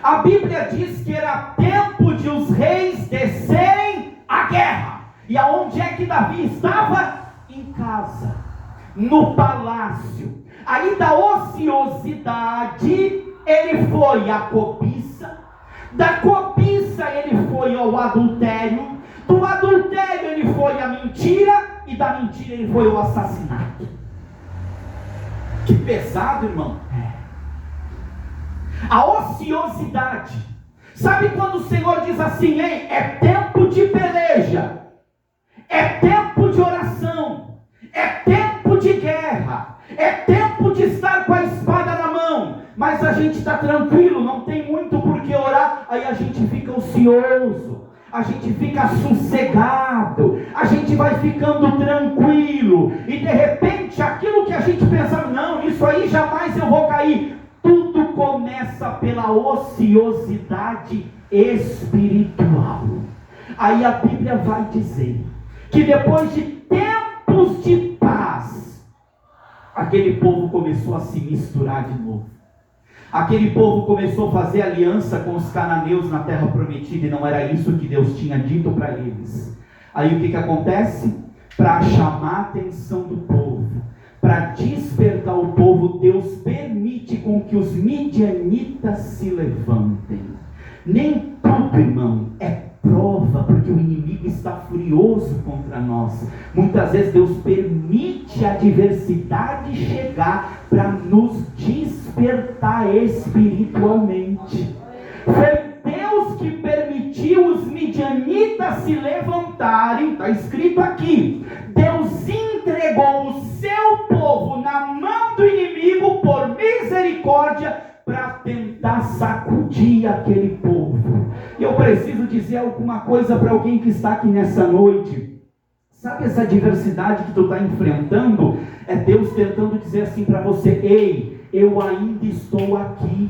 A Bíblia diz que era tempo de os reis descerem à guerra. E aonde é que Davi estava? Em casa, no palácio. Aí da ociosidade ele foi à cobiça, da cobiça ele foi ao adultério, do adultério ele foi à mentira, e da mentira ele foi ao assassinato. Que pesado, irmão. A ociosidade. Sabe quando o Senhor diz assim: hein, é tempo de peleja, é tempo de oração, é tempo de guerra, é tempo de estar com a espada na mão, mas a gente está tranquilo, não tem muito por que orar. Aí a gente fica ocioso, a gente fica sossegado, a gente vai ficando tranquilo, e de repente aquilo que a gente pensava, não, isso aí jamais eu vou cair. Tudo começa pela ociosidade espiritual. Aí a Bíblia vai dizer que depois de tempos de paz, aquele povo começou a se misturar de novo. Aquele povo começou a fazer aliança com os cananeus na terra prometida, e não era isso que Deus tinha dito para eles. Aí o que acontece? Para chamar a atenção do povo, para despertar o povo, Deus permite com que os midianitas se levantem. Nem tudo, irmão, é prova, porque o inimigo está furioso contra nós. Muitas vezes Deus permite a adversidade chegar para nos despertar espiritualmente. Foi Deus que permitiu os midianitas se levantarem. Está escrito aqui: Deus entregou o seu povo na mão do inimigo por misericórdia para tentar sacudir aquele povo. E eu preciso dizer alguma coisa para alguém que está aqui nessa noite. Sabe essa adversidade que tu está enfrentando? É Deus tentando dizer assim para você: ei, eu ainda estou aqui.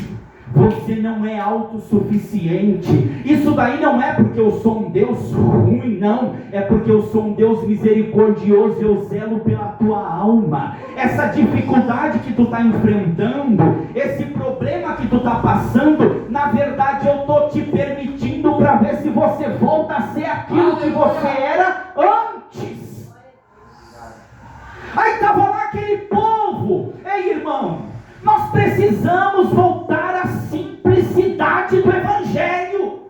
Você não é autossuficiente. Isso daí não é porque eu sou um Deus ruim, não. É porque eu sou um Deus misericordioso e eu zelo pela tua alma. Essa dificuldade que tu está enfrentando, esse problema que tu está passando, na verdade eu estou te permitindo para ver se você volta a ser aquilo que você era antes. Aí estava lá aquele povo. Ei, irmão, nós precisamos voltar à simplicidade do Evangelho.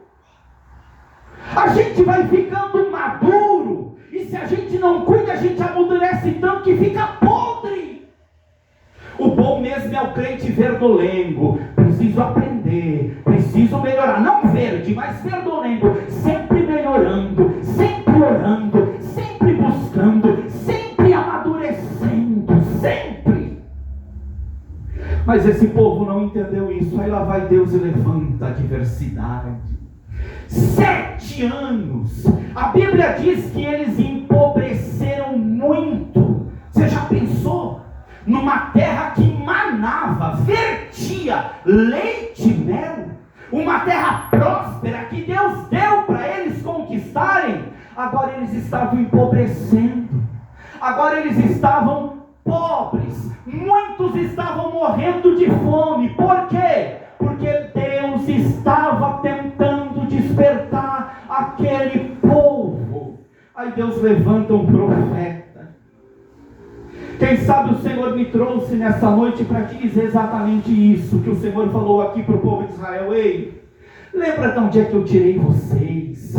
A gente vai ficando maduro, e se a gente não cuida, a gente amadurece tanto que fica podre. O bom mesmo é o crente verdolengo. Preciso aprender, preciso melhorar. Não verde, mas verdolengo. Sempre melhorando, sempre orando, sempre buscando, sempre amadurecendo, sempre. Mas esse povo não entendeu isso. Aí lá vai Deus e levanta a adversidade. 7 anos. A Bíblia diz que eles empobreceram muito. Você já pensou? Numa terra que manava, vertia leite e mel. Uma terra próspera que Deus deu para eles conquistarem. Agora eles estavam empobrecendo. Agora eles estavam pobres. Muitos estavam morrendo de fome. Por quê? Porque Deus estava tentando despertar aquele povo. Aí Deus levanta um profeta. Quem sabe o Senhor me trouxe nessa noite para te dizer exatamente isso que o Senhor falou aqui para o povo de Israel. Ei, lembra de onde é que eu tirei vocês?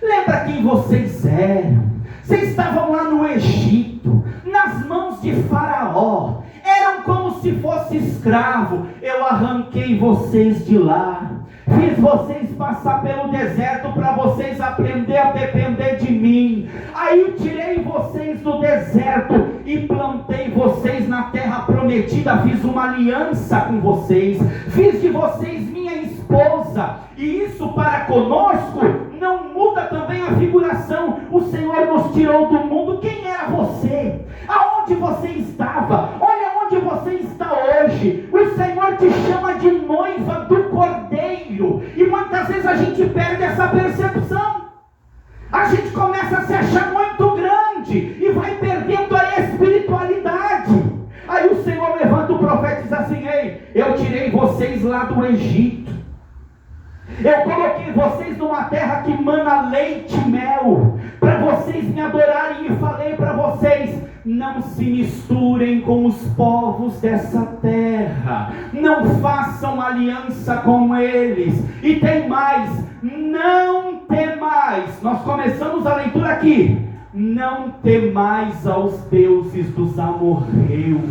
Lembra quem vocês eram? Vocês estavam lá no Egito, nas mãos de Faraó, eram como se fosse escravo. Eu arranquei vocês de lá, fiz vocês passar pelo deserto para vocês aprender a depender de mim. Aí tirei vocês do deserto e plantei vocês na terra prometida. Fiz uma aliança com vocês, fiz de vocês minha esposa. E isso para conosco não muda também a figuração. O Senhor nos tirou do mundo. Quem era você? Aonde você estava? Olha onde você está hoje. O Senhor te chama de noiva do Cordeiro. E muitas vezes a gente perde essa percepção. A gente começa a se achar muito grande e vai perdendo a espiritualidade. Aí o Senhor levanta o profeta e diz assim: ei, eu tirei vocês lá do Egito. Eu coloquei vocês numa terra que mana leite e mel, para vocês me adorarem, e falei para vocês: não se misturem com os povos dessa terra, não façam aliança com eles. E tem mais, não temais. Nós começamos a leitura aqui. Não temais aos deuses dos amorreus,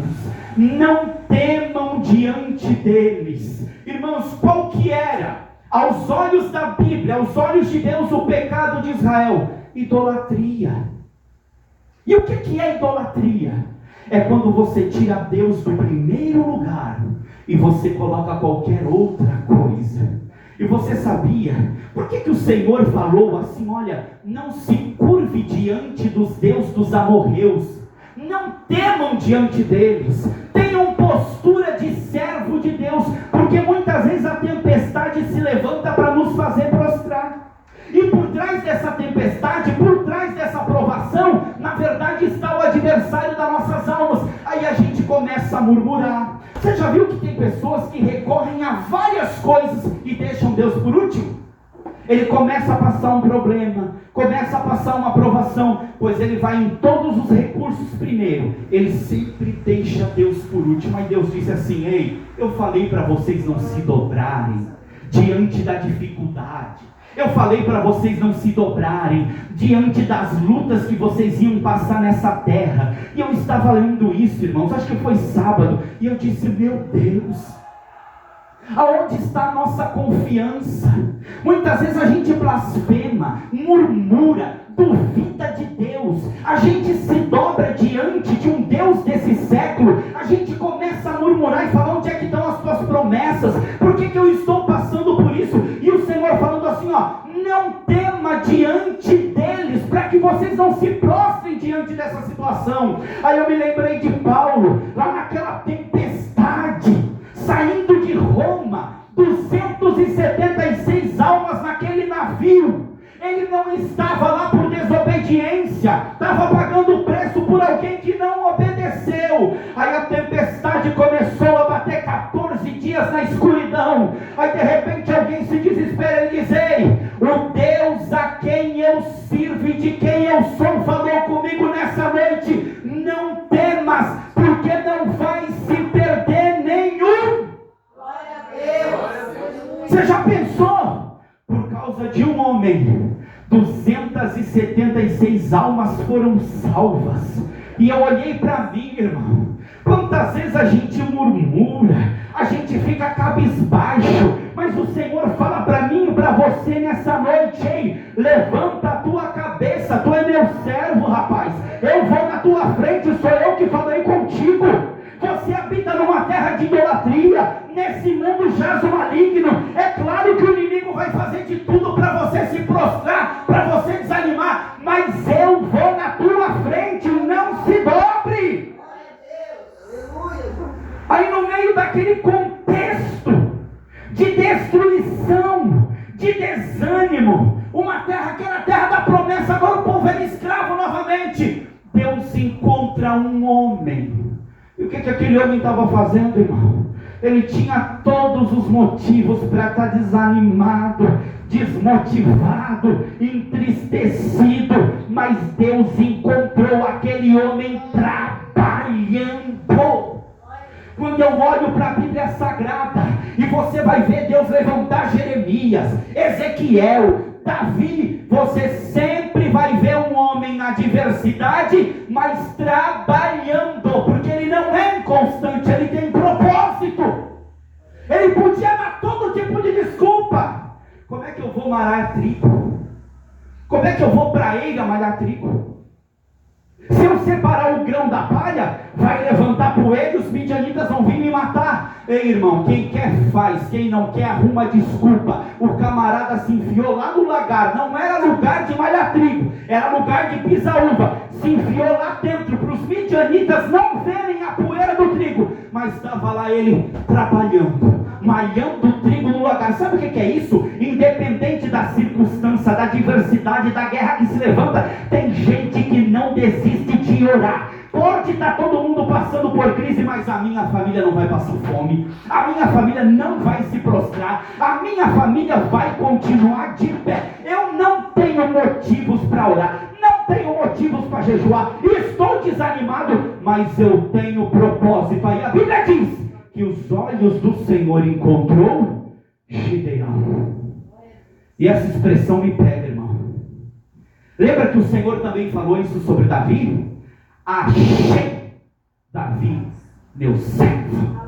não temam diante deles. Irmãos, qual que era, aos olhos da Bíblia, aos olhos de Deus, o pecado de Israel? Idolatria. E o que é idolatria? É quando você tira Deus do primeiro lugar e você coloca qualquer outra coisa. E você sabia por que o Senhor falou assim: olha, não se curve diante dos deuses dos amorreus, não temam diante deles, tenham postura de servo de Deus, porque muitas vezes a tempestade se levanta para nos fazer prostrar. E por trás dessa tempestade, por trás dessa provação, na verdade está o adversário das nossas almas. Aí a gente começa a murmurar. Você já viu que tem pessoas que recorrem a várias coisas e deixam Deus por último? Ele começa a passar um problema, começa a passar uma provação, pois ele vai em todos os recursos primeiro. Ele sempre deixa Deus por último. Aí Deus disse assim: ei, eu falei para vocês não se dobrarem diante da dificuldade. Eu falei para vocês não se dobrarem diante das lutas que vocês iam passar nessa terra. E eu estava lendo isso, irmãos, acho que foi sábado, e eu disse: meu Deus, Aonde está a nossa confiança? Muitas vezes a gente blasfema, murmura, duvida de Deus. A gente se dobra diante de um Deus desse século. A gente começa a murmurar e falar: onde é que estão as tuas promessas? Por que eu estou passando por isso? E o Senhor falando assim, ó: não tema diante deles, para que vocês não se prostrem diante dessa situação. Aí eu me lembrei de Paulo, lá naquela tempestade, saindo de Roma, 276 almas naquele navio. Ele não estava lá por desobediência, estava pagando o preço por alguém que não obedeceu. Aí a tempestade começou a bater 14 dias na escuridão. Aí de repente alguém se desespera e diz: ei, o Deus a quem eu sirvo e de quem eu sou falou comigo nessa noite: não temas, porque não vai se perder nenhum. Glória a Deus. Você já pensou? Por causa de um homem, 276 almas foram salvas. E eu olhei para mim, irmão, quantas vezes a gente murmura, a gente fica cabisbaixo, mas o Senhor fala para mim e para você nessa noite: ei, levanta a tua cabeça, tu é meu servo, rapaz, eu vou na tua frente, sou eu que falei contigo. Você habita numa terra de idolatria, nesse mundo jaz o maligno. É claro que o inimigo vai fazer de tudo para você se prostrar, para você desanimar, mas eu vou na tua frente, não se dobre. Aí no meio daquele contexto de destruição, de desânimo, uma terra que era a terra da promessa, agora o povo era escravo novamente. Deus encontra um homem. E o que aquele homem estava fazendo, irmão? Ele tinha todos os motivos para estar desanimado, desmotivado, entristecido, mas Deus encontrou aquele homem trabalhando. Quando eu olho para a Bíblia Sagrada, e você vai ver Deus levantar Jeremias, Ezequiel, Davi, você sempre vai ver um homem na adversidade, mas trabalhando, porque ele não é inconstante, ele tem propósito. Ele podia dar todo tipo de desculpa. Como é que eu vou malhar trigo? Como é que eu vou para a eira malhar trigo? Se eu separar o grão da palha, vai levantar poeira e os midianitas vão vir me matar. Ei, irmão, quem quer faz, quem não quer arruma desculpa. O camarada se enfiou lá no lagar, não era lugar de malhar trigo, era lugar de pisar uva. Se enfiou lá dentro para os midianitas não verem a poeira do trigo, mas estava lá ele trabalhando, malhando o trigo no lagar. Sabe o que é isso? Independente da circunstância, da adversidade, da guerra que se levanta, tem gente que não desiste de orar. Pode estar todo mundo passando por crise, mas a minha família não vai passar fome, a minha família não vai se prostrar, a minha família vai continuar de pé. Eu não tenho motivos para orar, não tenho motivos para jejuar, estou desanimado, mas eu tenho propósito. Aí a Bíblia diz que os olhos do Senhor encontrou Gideão. E essa expressão me pega, irmão. Lembra que o Senhor também falou isso sobre Davi? Achei Davi, meu servo.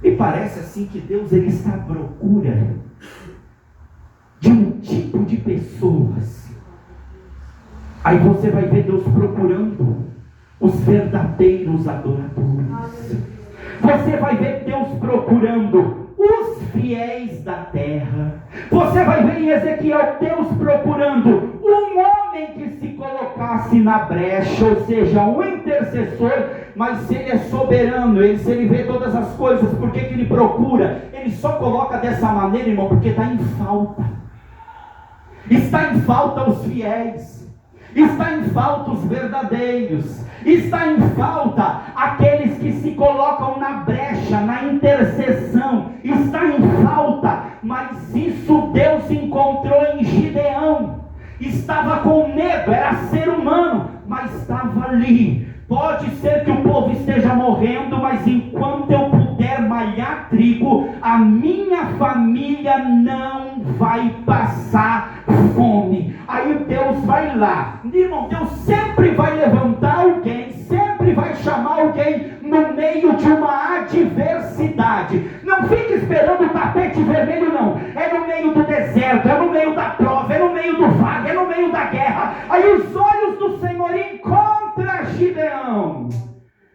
E parece assim que Deus ele está à procura de um tipo de pessoas. Aí você vai ver Deus procurando os verdadeiros adoradores. Você vai ver Deus procurando os fiéis da terra. Você vai ver em Ezequiel Deus procurando um homem que se colocasse na brecha, ou seja, um intercessor. Mas se ele é soberano, se ele vê todas as coisas, por que ele procura? Ele só coloca dessa maneira, irmão, porque está em falta. Está em falta os fiéis. Está em falta os verdadeiros, está em falta aqueles que se colocam na brecha, na intercessão, está em falta, mas isso Deus encontrou em Gideão. Estava com medo, era ser humano, mas estava ali. Pode ser que o povo esteja morrendo, mas enquanto eu puder malhar trigo, a minha família não vai passar fome. Aí Deus vai lá, irmão, Deus sempre vai levantar alguém, sempre vai chamar alguém no no meio de uma adversidade. Não fique esperando o tapete vermelho, não. É no meio do deserto, é no meio da prova, é no meio do vale, é no meio da guerra. Aí os olhos do Senhor encontram Gideão.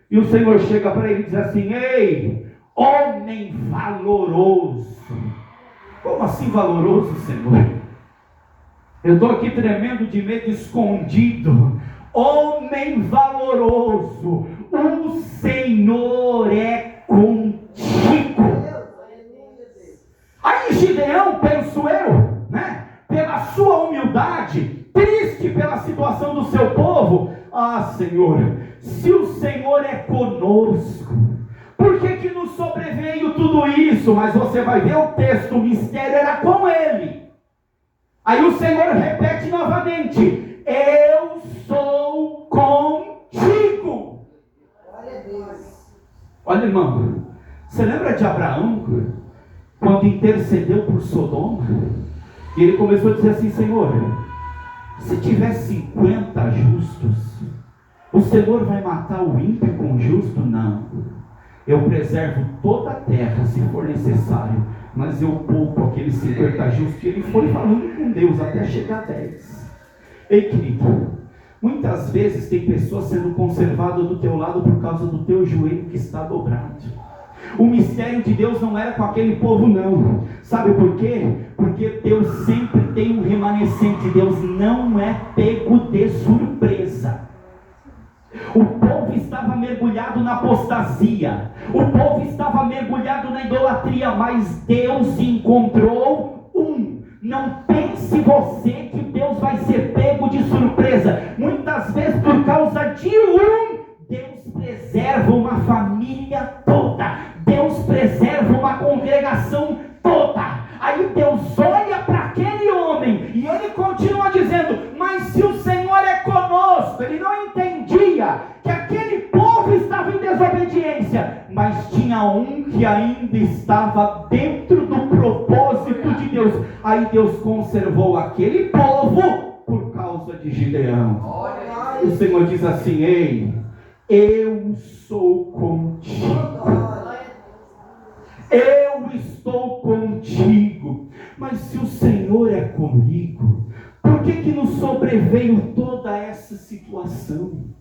E o Senhor chega para ele e diz assim: ei, homem valoroso. Como assim valoroso, Senhor? Eu estou aqui tremendo de medo, escondido. Homem valoroso, o Senhor é contigo. Aí Gideão, penso eu, né, pela sua humildade, triste pela situação do seu povo: ah, Senhor, se o Senhor é conosco, por que nos sobreveio tudo isso? Mas você vai ver o texto, o mistério era com ele. Aí o Senhor repete novamente: eu sou contigo. Olha, irmão, você lembra de Abraão, quando intercedeu por Sodoma? E ele começou a dizer assim: Senhor, se tiver 50 justos, o Senhor vai matar o ímpio com o justo? Não. Eu preservo toda a terra se for necessário, mas eu poupo aqueles 50 justos. E ele foi falando com Deus até chegar a 10. Ei, querido, muitas vezes tem pessoas sendo conservadas do teu lado por causa do teu joelho que está dobrado. O mistério de Deus não era com aquele povo, não. Sabe por quê? Porque Deus sempre tem um remanescente. Deus não é pego de surpresa. O povo estava mergulhado na apostasia, o povo estava mergulhado na idolatria, mas Deus encontrou um. Não pense você que Deus vai ser pego de surpresa. Muitas vezes, por causa de um, Deus preserva uma família toda, Deus preserva uma congregação toda. Aí Deus olha para aquele homem e ele continua dizendo: mas se o Senhor é conosco. Ele não entendia que aquele povo estava em desobediência, mas tinha um que ainda estava dentro do propósito de Deus. Aí Deus conservou aquele povo por causa de Gideão. O Senhor diz assim: ei, eu sou contigo. Eu estou contigo. Mas se o Senhor é comigo, por que nos sobreveio toda essa situação?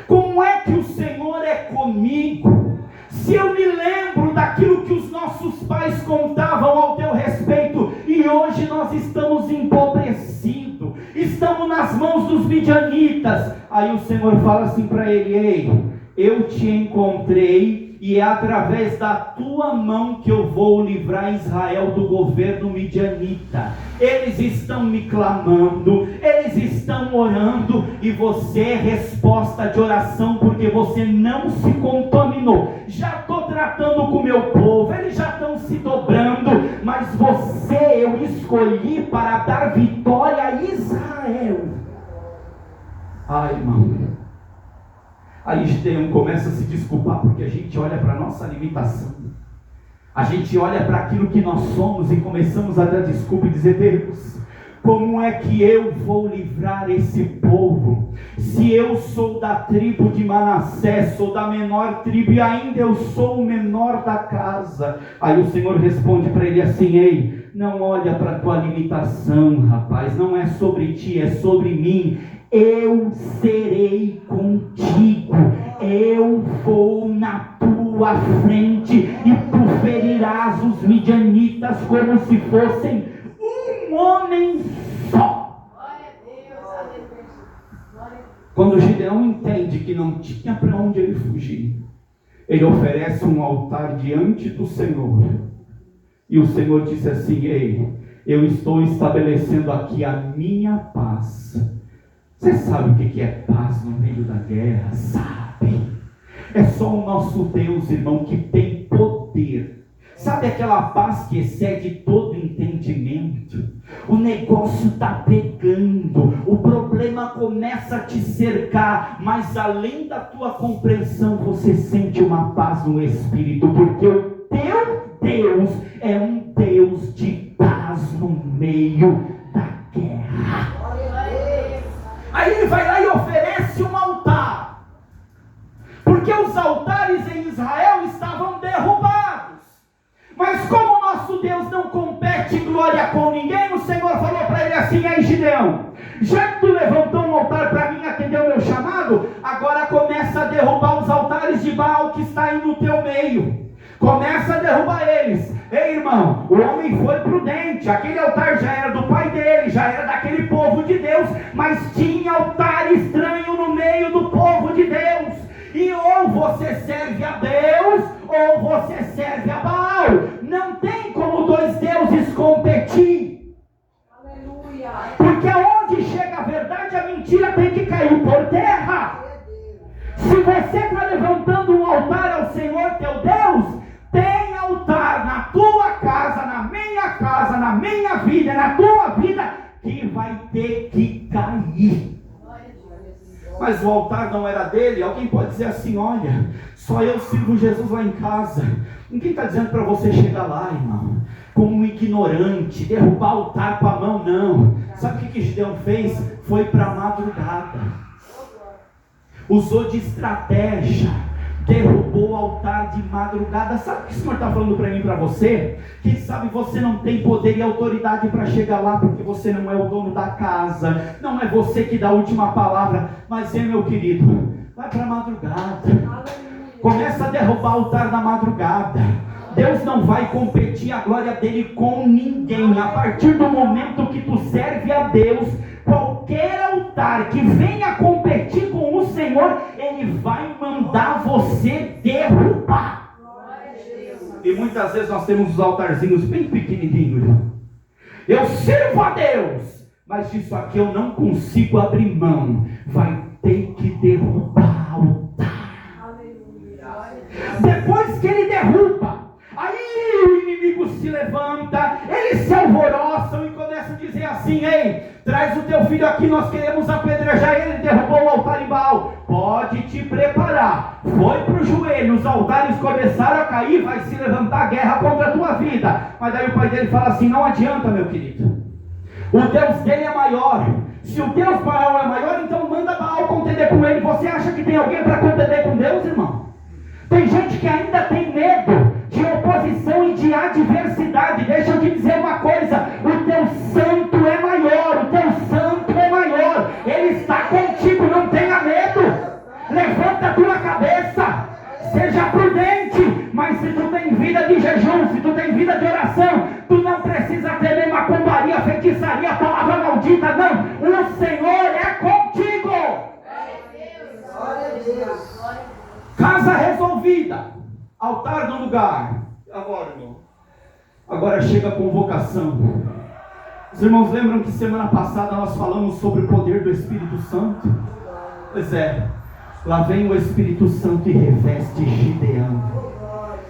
Como é que o Senhor é comigo? Se eu me lembro daquilo que os nossos pais contavam ao teu respeito, e hoje nós estamos empobrecidos, estamos nas mãos dos midianitas. Aí o Senhor fala assim para ele: ei, eu te encontrei, e é através da tua mão que eu vou livrar Israel do governo midianita. Eles estão me clamando, eles estão orando, e você é resposta de oração, porque você não se contaminou. Já estou tratando com o meu povo, eles já estão se dobrando, mas você eu escolhi para dar vitória a Israel. Ai, irmão. Aí Gideão começa a se desculpar, porque a gente olha para a nossa limitação, a gente olha para aquilo que nós somos e começamos a dar desculpa e dizer: Deus, como é que eu vou livrar esse povo? Se eu sou da tribo de Manassés, sou da menor tribo e ainda eu sou o menor da casa. Aí o Senhor responde para ele assim: ei, não olha para a tua limitação, rapaz, não é sobre ti, é sobre mim. Eu serei contigo, eu vou na tua frente, e tu ferirás os midianitas como se fossem um homem só. Quando Gideão entende que não tinha para onde ele fugir, ele oferece um altar diante do Senhor, e o Senhor disse assim: ei, eu estou estabelecendo aqui a minha paz. Você sabe o que é paz no meio da guerra? Sabe? É só o nosso Deus, irmão, que tem poder. Sabe aquela paz que excede todo entendimento? O negócio está pegando, o problema começa a te cercar, mas além da tua compreensão, você sente uma paz no Espírito, porque o teu Deus é um Deus de paz no meio da guerra. Aí ele vai lá e oferece um altar, porque os altares em compete glória com ninguém, o Senhor falou para ele assim: ei Gideão, já que tu levantou um altar para mim, atendeu o meu chamado, agora começa a derrubar os altares de Baal que está aí no teu meio. Começa a derrubar eles. Ei irmão, o homem foi prudente. Aquele altar já era do pai dele, já era daquele povo de Deus, mas tinha altar estranho no meio do povo de Deus. E ou você serve a Deus, ou você serve a Baal. Não tem como dois deuses competir. Aleluia. Porque aonde chega a verdade, a mentira tem que cair por terra. Se você está levantando um altar ao Senhor teu Deus, tem altar na tua casa, na minha vida, na tua vida, que vai ter que cair. Mas o altar não era dele. Alguém pode dizer assim: olha, só eu sirvo Jesus lá em casa. Ninguém está dizendo para você chegar lá, irmão, como um ignorante, derrubar o altar com a mão, não. Sabe o que Gideão fez? Foi para a madrugada, usou de estratégia, derrubou o altar de madrugada. Sabe o que o Senhor está falando para mim e para você? Quem sabe você não tem poder e autoridade para chegar lá, porque você não é o dono da casa, não é você que dá a última palavra. Mas meu querido, vai para a madrugada, começa a derrubar o altar da madrugada. Deus não vai competir a glória dele com ninguém. A partir do momento que tu serve a Deus, qualquer altar que venha competir com o Senhor, ele vai mandar você derrubar. E muitas vezes nós temos os altarzinhos bem pequenininhos. Eu sirvo a Deus, mas disso aqui eu não consigo abrir mão. Vai ter que derrubar o altar. Depois que ele derruba, aí o inimigo se levanta, eles se alvoroçam e começam a dizer assim: ei, traz o teu filho aqui, nós queremos apedrejar ele. Derrubou o altar em Baal, pode te preparar. Foi para o joelho, os altares começaram a cair, vai se levantar a guerra contra a tua vida. Mas daí o pai dele fala assim: não adianta, meu querido, o Deus dele é maior. Se o Deus Baal é maior, então manda Baal contender com ele. Você acha que tem alguém para contender com Deus, irmão? Tem gente que ainda tem medo de oposição e de adversidade. Deixa eu te dizer uma coisa: o teu santo é maior, o teu santo é maior. Ele está contigo, não tenha medo. Levanta a tua cabeça, seja prudente. Mas se tu tem vida de jejum, se tu tem vida de oração, tu não precisa temer macumbaria, feitiçaria, palavra maldita, não. O Senhor é contigo. Glória a Deus. Casa resolvida, altar no lugar. Agora, irmão, agora chega a convocação. Os irmãos lembram que semana passada nós falamos sobre o poder do Espírito Santo? Pois é, lá vem o Espírito Santo e reveste Gideão,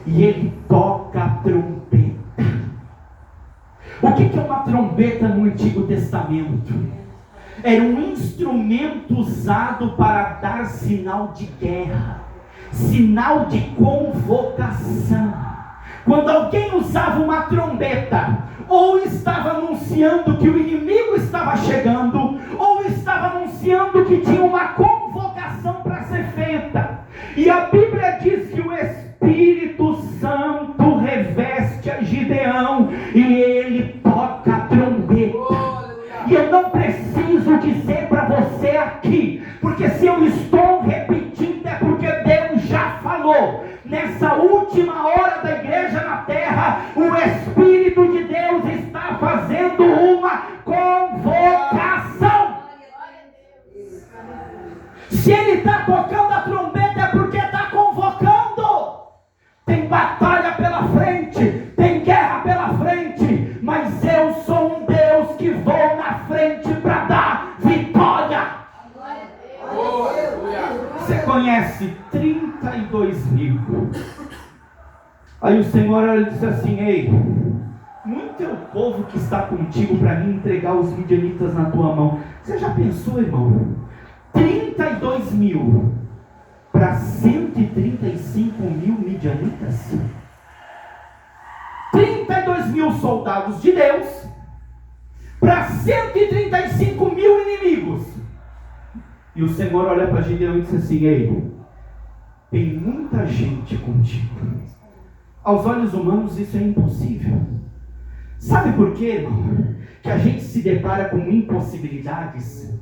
e ele toca a trombeta. O que é uma trombeta no Antigo Testamento? Era um instrumento usado para dar sinal de guerra, sinal de convocação. Quando alguém usava uma trombeta, ou estava anunciando que o inimigo estava chegando, ou estava anunciando que tinha uma convocação para ser feita. E a Bíblia diz que o Espírito Santo reveste a Gideão, e ele toca a trombeta. E eu não preciso dizer para você aqui, porque se eu estou repetindo é porque Deus já falou. Nessa última hora da igreja na terra, o Espírito de Deus está fazendo uma convocação. Se ele está tocando a trombeta é porque está convocando. Tem batalha pela frente, tem guerra pela frente, mas eu sou um Deus que vou na frente para dar vitória. Você conhece 32.000. Aí o Senhor disse assim: ei, muito é o povo que está contigo para mim entregar os midianitas na tua mão. Você já pensou, irmão? 32.000 para 135.000 midianitas? 32.000 soldados de Deus para 135.000 inimigos. E o Senhor olha para Gideão e disse assim: ei, tem muita gente contigo. Aos olhos humanos isso é impossível. Sabe por quê, irmão? Que a gente se depara com impossibilidades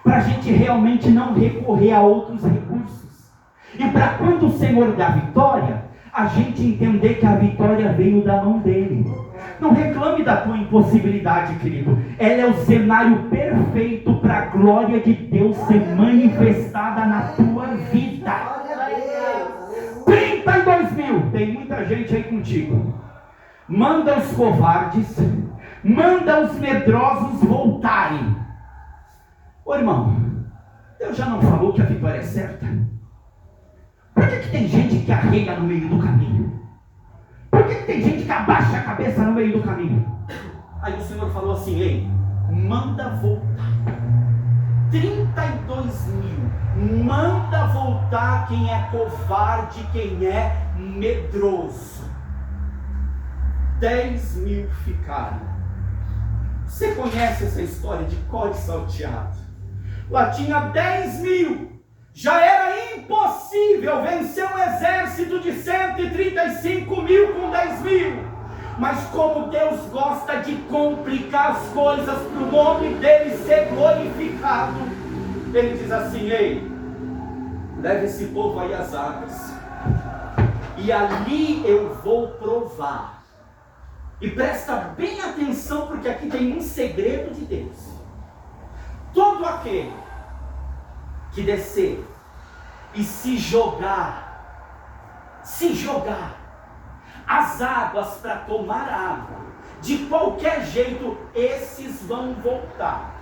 para a gente realmente não recorrer a outros recursos. E para quando o Senhor dá vitória, a gente entender que a vitória veio da mão dele. Não reclame da tua impossibilidade, querido. Ela é o cenário perfeito para a glória de Deus ser manifestada na tua vida. 32 mil. Tem muita gente aí contigo. Manda os covardes, manda os medrosos voltarem. Ô irmão, Deus já não falou que a vitória é certa? Por que tem gente que arreia no meio do caminho? Por que tem gente que abaixa a cabeça no meio do caminho? Aí o Senhor falou assim: ei, manda voltar 32 mil, manda voltar quem é covarde, quem é medroso. 10 mil ficaram. Você conhece essa história de cor e salteado? Lá tinha 10 mil. Já era impossível vencer um exército de 135 mil com 10 mil. Mas como Deus gosta de complicar as coisas para o nome dele ser glorificado, ele diz assim: ei, leve esse povo aí às águas, e ali eu vou provar. E presta bem atenção, porque aqui tem um segredo de Deus. Todo aquele que descer e se jogar as águas para tomar água, de qualquer jeito, esses vão voltar.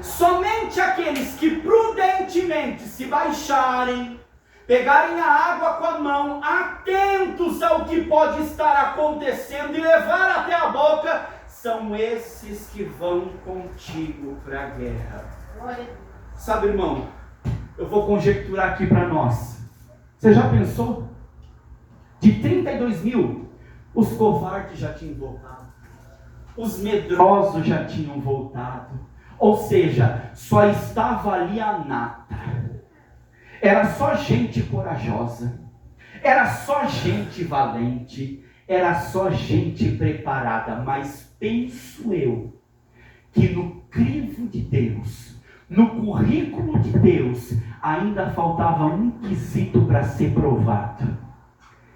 Somente aqueles que prudentemente se baixarem, pegarem a água com a mão, atentos ao que pode estar acontecendo e levar até a boca, são esses que vão contigo para a guerra. Sabe, irmão, eu vou conjecturar aqui para nós. Você já pensou? De 32 mil, os covardes já tinham voltado, os medrosos já tinham voltado, ou seja, só estava ali a nata. Era só gente corajosa, era só gente valente, era só gente preparada. Mas penso eu que no crivo de Deus, no currículo de Deus, ainda faltava um quesito para ser provado.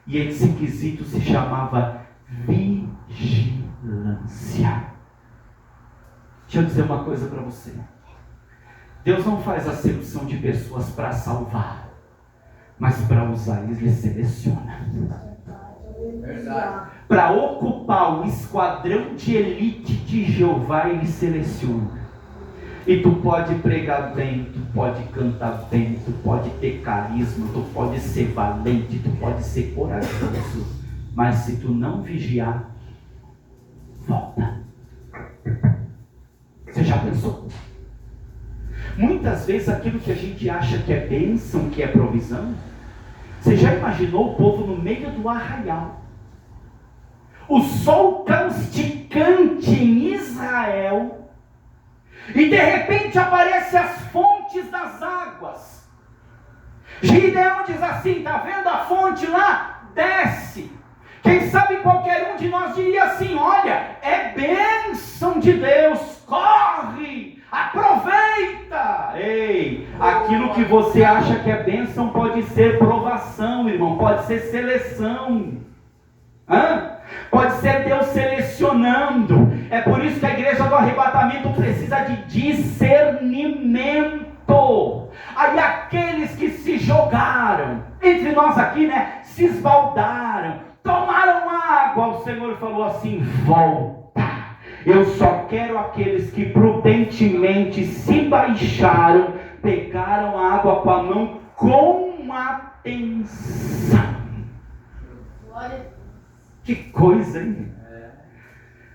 E esse quesito se chamava vigilância. Deixa eu dizer uma coisa para você. Deus não faz acepção de pessoas para salvar, mas para usar ele seleciona. Para ocupar o esquadrão de elite de Jeová, ele seleciona. E tu pode pregar bem, tu pode cantar bem, tu pode ter carisma, tu pode ser valente, tu pode ser corajoso, mas se tu não vigiar, volta. Você já pensou? Muitas vezes aquilo que a gente acha que é bênção, que é provisão, você já imaginou o povo no meio do arraial, o sol causticante em Israel, e de repente aparecem as fontes das águas. Gideão diz assim: está vendo a fonte lá? Desce. Quem sabe qualquer um de nós diria assim: olha, é bênção de Deus, corre, aproveita. Ei, aquilo que você acha que é bênção pode ser provação, irmão, pode ser seleção. Pode ser Deus selecionando. É por isso que a igreja do arrebatamento precisa de discernimento. Aí aqueles que se jogaram, entre nós aqui, né, se esbaldaram, tomaram água, o Senhor falou assim: volta. Eu só quero aqueles que prudentemente se baixaram, pegaram a água com a mão com atenção. Que coisa, hein?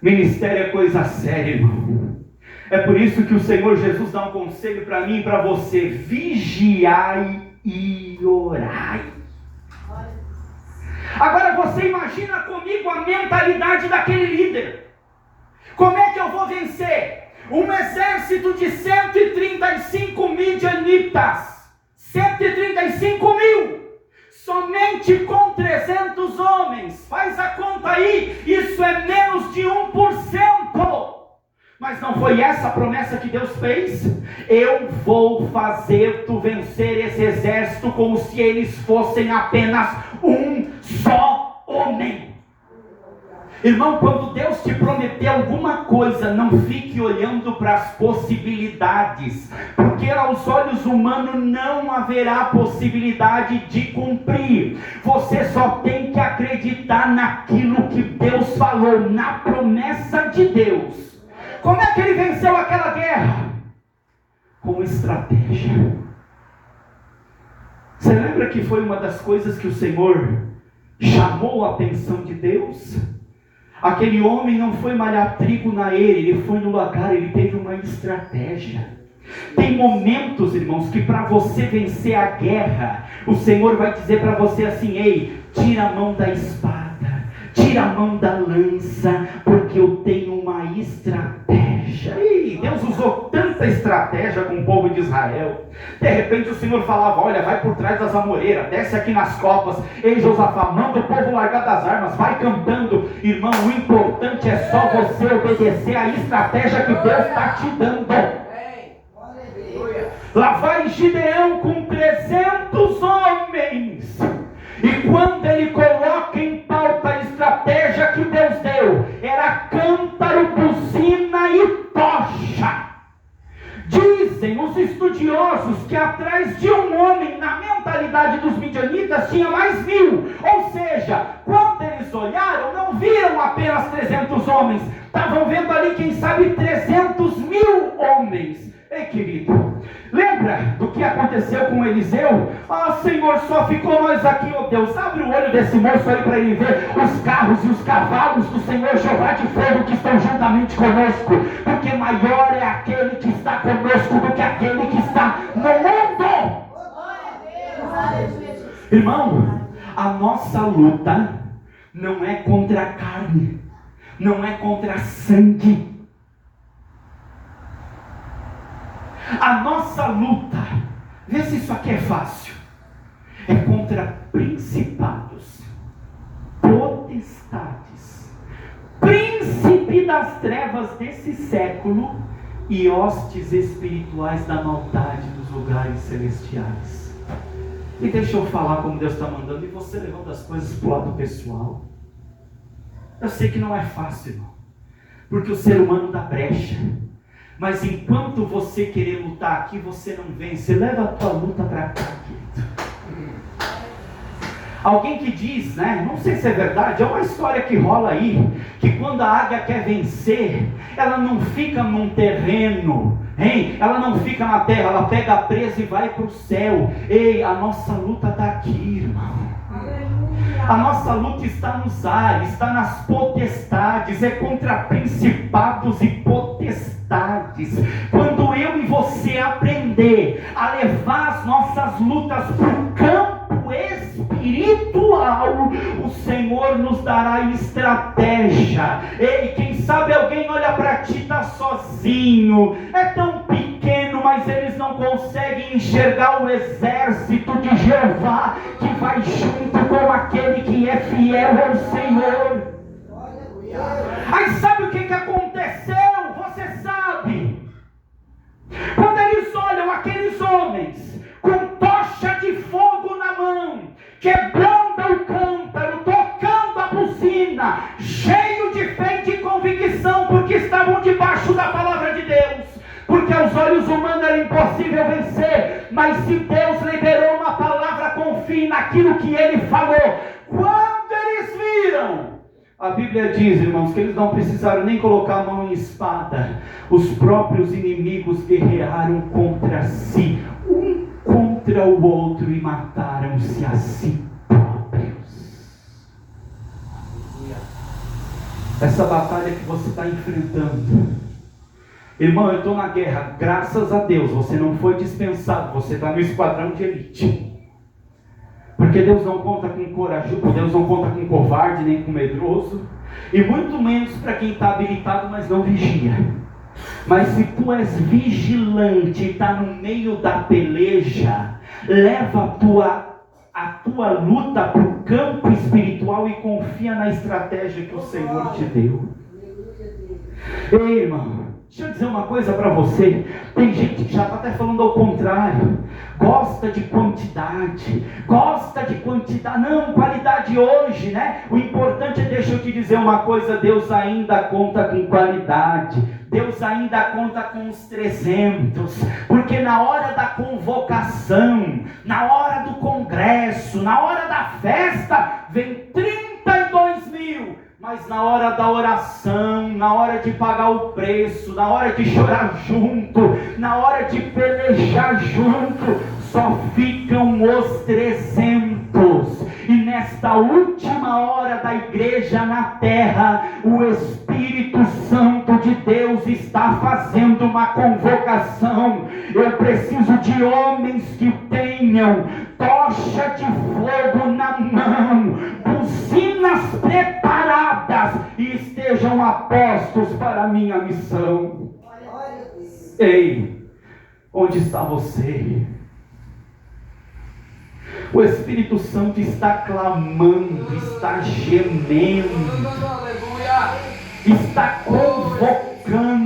Ministério é coisa séria, irmão. É por isso que o Senhor Jesus dá um conselho para mim e para você: vigiai e orai. Agora você imagina comigo a mentalidade daquele líder. Como é que eu vou vencer um exército de 135 midianitas? 135 mil! Somente com 300 homens. Faz a conta aí. Isso é menos de 1%. foi essa a promessa que Deus fez? Eu vou fazer tu vencer esse exército como se eles fossem apenas um só homem. Irmão, quando Deus te prometer alguma coisa, não fique olhando para as possibilidades, porque aos olhos humanos não haverá possibilidade de cumprir. Você só tem que acreditar naquilo que Deus falou, na promessa de Deus. Como é que ele venceu aquela guerra? Com estratégia. Você lembra que foi uma das coisas que o Senhor chamou a atenção de Deus? Aquele homem não foi malhar trigo na eira, ele foi no lagar, ele teve uma estratégia. Tem momentos, irmãos, que para você vencer a guerra, o Senhor vai dizer para você assim: ei, tira a mão da espada, tira a mão da lança, porque eu tenho uma estratégia. E Deus usou tanta estratégia com o povo de Israel. De repente o Senhor falava: olha, vai por trás das amoreiras, desce aqui nas copas. Ei, Josafá, manda o povo largar das armas, vai cantando. Irmão, o importante é só você obedecer a estratégia que Deus está te dando. Lá vai Gideão com 300 homens. E quando ele coloca em pauta a estratégia que Deus deu, era cântaro, buzina e tocha. Dizem os estudiosos que atrás de um homem, na mentalidade dos midianitas, tinha mais 1000. Ou seja, quando eles olharam, não viram apenas 300 homens. Estavam vendo ali, quem sabe, 300.000 homens. Ei, querido, lembra do que aconteceu com Eliseu? Ah, Senhor, só ficou nós aqui, ó Deus. Abre o olho desse moço aí para ele ver os carros e os cavalos do Senhor Jeová de fogo que estão juntamente conosco, porque maior é aquele que está conosco do que aquele que está no mundo. Irmão, a nossa luta não é contra a carne, não é contra sangue. A nossa luta, vê se isso aqui é fácil, é contra principados, potestades, príncipe das trevas desse século e hostes espirituais da maldade nos lugares celestiais. E deixa eu falar como Deus está mandando, e você levando as coisas para o lado pessoal. Eu sei que não é fácil, irmão, porque o ser humano dá brecha. Mas enquanto você querer lutar aqui, você não vence. Leva a tua luta para cá, querido. Alguém que diz, né? Não sei se é verdade, é uma história que rola aí, que quando a águia quer vencer, ela não fica num terreno, hein? Ela não fica na terra, ela pega a presa e vai para o céu. Ei, a nossa luta está aqui, irmão. A nossa luta está nos ares, está nas potestades, é contra principados e potestades. Quando eu e você aprender a levar as nossas lutas para o campo espiritual, o Senhor nos dará estratégia. Ei, quem sabe alguém olha para ti e está sozinho, é tão pequeno, mas eles não conseguem enxergar o exército de Jeová que vai junto com aquele que é fiel ao Senhor. Aí sabe o que aconteceu? Você sabe. Quando eles olham aqueles homens com tocha de fogo na mão, quebrando o cântaro, tocando a buzina, cheio de fé e de convicção, porque estavam debaixo da palavra de Deus. Porque aos olhos humanos era impossível vencer, mas se Deus liberou uma palavra, confie naquilo que Ele falou. Quando eles viram, a Bíblia diz, irmãos, que eles não precisaram nem colocar a mão em espada. Os próprios inimigos guerrearam contra si, um contra o outro, e mataram-se a si próprios. Essa batalha que você está enfrentando, irmão, eu estou na guerra, graças a Deus, você não foi dispensado, você está no esquadrão de elite. Porque Deus não conta com corajoso, Deus não conta com covarde, nem com medroso, e muito menos para quem está habilitado, mas não vigia. Mas se tu és vigilante e está no meio da peleja, leva a tua luta para o campo espiritual e confia na estratégia que o Senhor te deu. Ei, irmão, Deixa eu dizer uma coisa para você. Tem gente que já está até falando ao contrário. Gosta de quantidade. Não, qualidade hoje, né? O importante é, deixa eu te dizer uma coisa, Deus ainda conta com qualidade. Deus ainda conta com os 300. Porque na hora da convocação, na hora do congresso, na hora da festa, vem 32 mil. Mas na hora da oração, na hora de pagar o preço, na hora de chorar junto, na hora de pelejar junto, só ficam os 300. E nesta última hora da igreja na terra, o Espírito Santo de Deus está fazendo uma convocação. Eu preciso de homens que tenham tocha de fogo na mão, buzinas preparadas e estejam apostos para a minha missão. Ei, onde está você? O Espírito Santo está clamando, está gemendo, está convocando.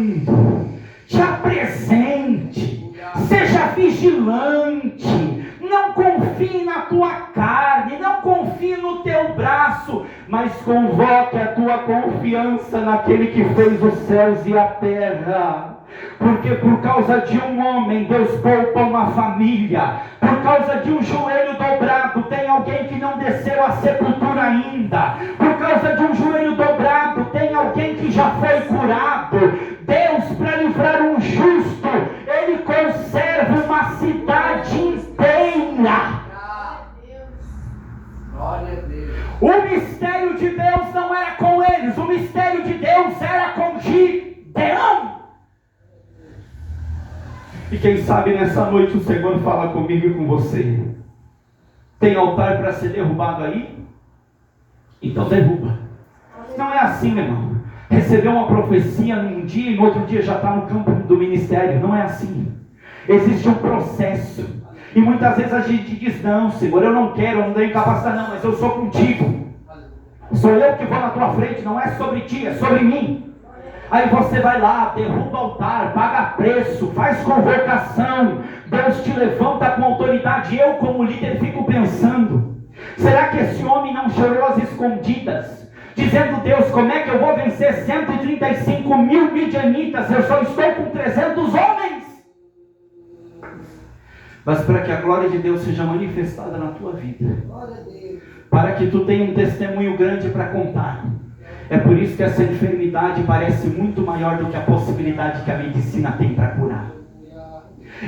Te apresente, seja vigilante. Não confie na tua carne, não confie no teu braço, mas convoque a tua confiança naquele que fez os céus e a terra. Porque por causa de um homem, Deus poupa uma família. Por causa de um joelho dobrado, tem alguém que não desceu à sepultura ainda. Por causa de um joelho dobrado, tem alguém que já foi curado. Deus, para livrar um justo, Ele conserva uma cidade inteira. Glória a Deus. O mistério de Deus não era com eles, o mistério de Deus era com Gideão. E quem sabe nessa noite o Senhor fala comigo e com você. Tem altar para ser derrubado aí? Então derruba. Não é assim, meu irmão. Recebeu uma profecia num dia e no outro dia já está no campo do ministério. Não é assim. Existe um processo. E muitas vezes a gente diz, não, Senhor, eu não quero, eu não tenho capacidade, não, mas eu sou contigo. Sou eu que vou na tua frente, não é sobre ti, é sobre mim. Aí você vai lá, derruba altar, paga preço, faz convocação, Deus te levanta com autoridade. Eu como líder fico pensando, será que esse homem não chorou às escondidas? Dizendo, Deus, como é que eu vou vencer 135 mil midianitas? Eu só estou com 300 homens. Mas para que a glória de Deus seja manifestada na tua vida, para que tu tenha um testemunho grande para contar. É por isso que essa enfermidade parece muito maior do que a possibilidade que a medicina tem para curar.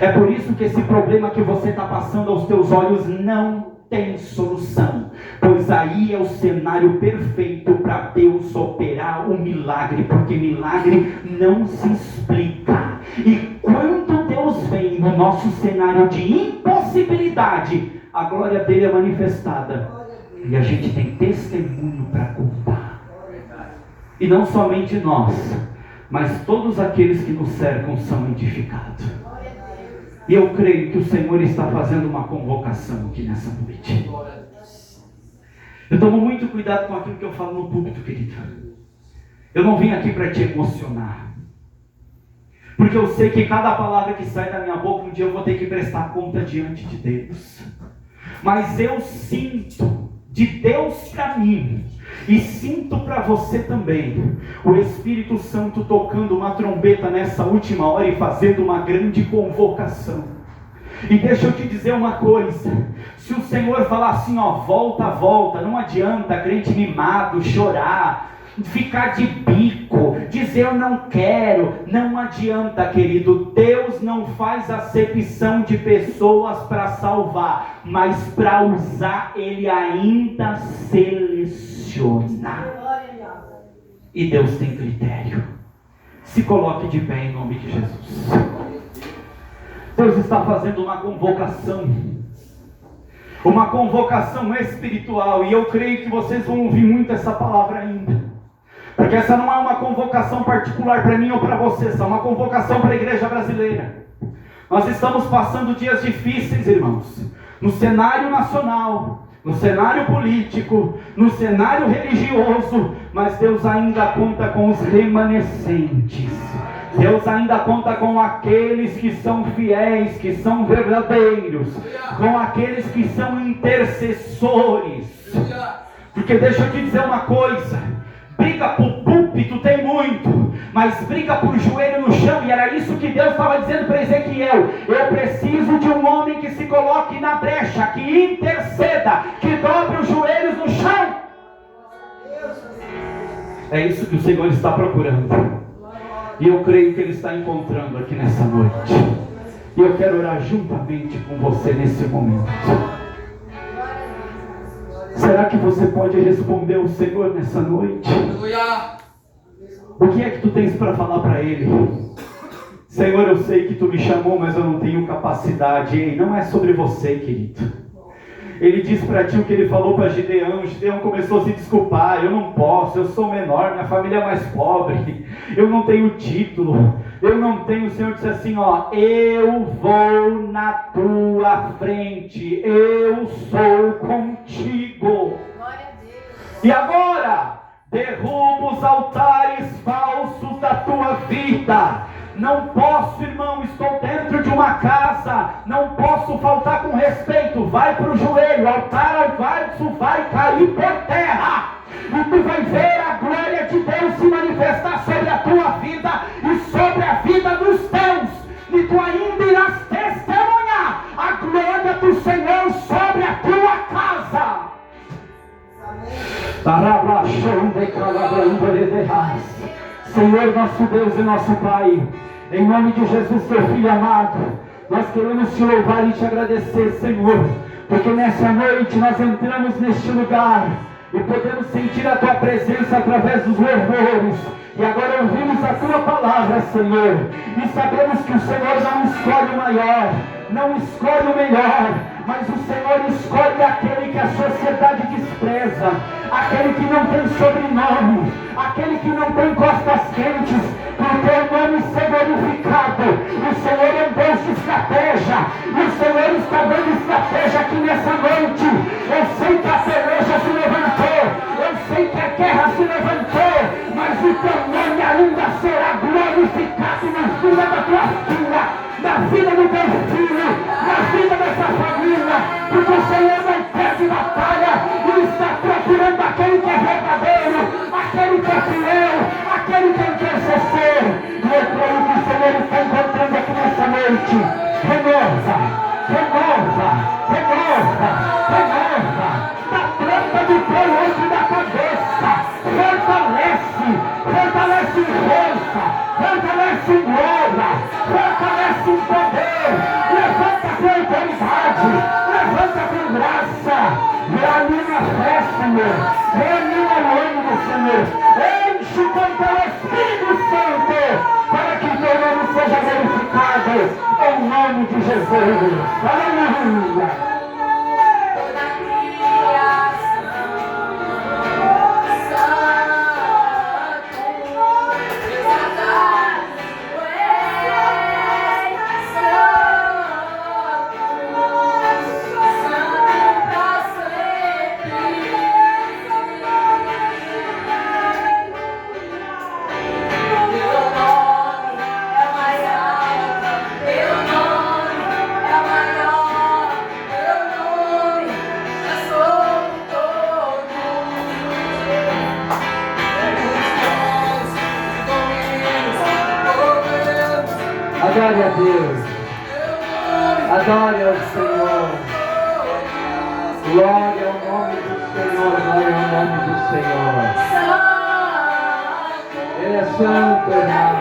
É por isso que esse problema que você está passando aos teus olhos não tem solução. Pois aí é o cenário perfeito para Deus operar o milagre. Porque milagre não se explica. E quando Deus vem no nosso cenário de impossibilidade, a glória dele é manifestada. E a gente tem testemunho para contar. E não somente nós, mas todos aqueles que nos cercam são edificados. E eu creio que o Senhor está fazendo uma convocação aqui nessa noite. Eu tomo muito cuidado com aquilo que eu falo no púlpito, querido. Eu não vim aqui para te emocionar. Porque eu sei que cada palavra que sai da minha boca, um dia eu vou ter que prestar conta diante de Deus. Mas eu sinto de Deus para mim, e sinto para você também, o Espírito Santo tocando uma trombeta nessa última hora e fazendo uma grande convocação. E deixa eu te dizer uma coisa, se o Senhor falar assim, ó, volta, volta, não adianta crente mimado chorar, ficar de bico, dizer eu não quero, não adianta, querido. Deus não faz acepção de pessoas para salvar, mas para usar Ele ainda seleciona. E Deus tem critério. Se coloque de pé em nome de Jesus. Deus está fazendo uma convocação espiritual, e eu creio que vocês vão ouvir muito essa palavra ainda. Porque essa não é uma convocação particular para mim ou para você, essa é uma convocação para a igreja brasileira. Nós estamos passando dias difíceis, irmãos, no cenário nacional, no cenário político, no cenário religioso, mas Deus ainda conta com os remanescentes. Deus ainda conta com aqueles que são fiéis, que são verdadeiros, com aqueles que são intercessores. Porque deixa eu te dizer uma coisa: briga por púlpito tem muito, mas briga por joelho no chão. E era isso que Deus estava dizendo para Ezequiel: eu preciso de um homem que se coloque na brecha, que interceda, que dobre os joelhos no chão. É isso que o Senhor está procurando, e eu creio que Ele está encontrando aqui nessa noite. E eu quero orar juntamente com você nesse momento. Será que você pode responder ao Senhor nessa noite? O que é que tu tens para falar para Ele? Senhor, eu sei que tu me chamou, mas eu não tenho capacidade. Ei, não é sobre você, querido. Ele diz para ti o que ele falou para Gideão. Gideão começou a se desculpar: eu não posso, eu sou menor, minha família é mais pobre, eu não tenho título, eu não tenho. O Senhor disse assim: ó, eu vou na tua frente, eu sou contigo. E agora, derruba os altares falsos da tua vida. Não posso, irmão, estou dentro de uma casa, não posso faltar com respeito. Vai para o joelho, altar falso vai cair por terra, e tu vai ver a glória de Deus se manifestar sobre a tua vida e sobre a vida dos teus, e tu ainda irás testemunhar a glória do Senhor sobre a tua casa. Senhor, nosso Deus e nosso Pai, em nome de Jesus, teu Filho amado, nós queremos te louvar e te agradecer, Senhor, porque nessa noite nós entramos neste lugar e podemos sentir a tua presença através dos louvores. E agora ouvimos a tua palavra, Senhor, e sabemos que o Senhor não escolhe o maior, não escolhe o melhor, mas o Senhor escolhe aquele que a sociedade despreza, aquele que não tem sobrenome, aquele que não tem costas quentes, para o teu nome ser glorificado. O Senhor é um Deus de estratégia, e o Senhor está dando estratégia aqui nessa noite. Eu sei que a peleja se levantou, eu sei que a guerra se levantou, mas o teu nome ainda será glorificado na vida da tua filha, na vida do teu filho, na vida dessa família, porque o Senhor não perde batalha e está procurando aquele que é verdadeiro, aquele que é fiel, aquele que é intercessor. E eu creio que o Senhor está encontrando aqui nessa noite. Renova, renova, renova, renova, da planta do teu olho da cabeça, fortalece, fortalece em força, fortalece em glória, fortalece em poder, levanta com autoridade, levanta com graça, reanima a fé, Senhor, reanima o ânimo, Senhor, enche com teu Espírito Santo, para que teu nome seja glorificado, em nome de Jesus. Aleluia. Adore a Deus, adore ao Senhor, glória ao nome do Senhor, glória ao nome do Senhor. Ele é santo, irmão.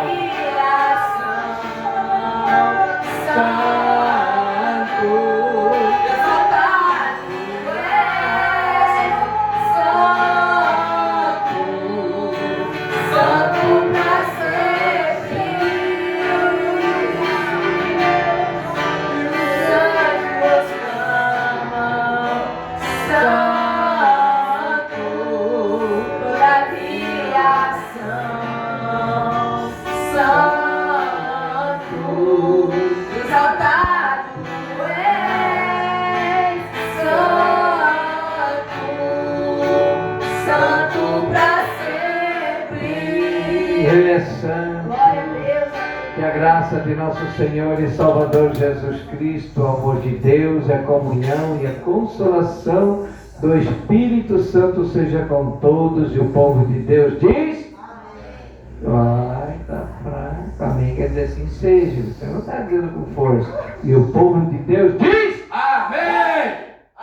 Ele é santo. Glória a Deus. Que a graça de nosso Senhor e Salvador Jesus Cristo, o amor de Deus, a comunhão e a consolação do Espírito Santo seja com todos. E o povo de Deus diz: ai, tá fraco. Amém. Quer dizer assim seja. Você não está dizendo com força. E o povo de Deus diz: Amém!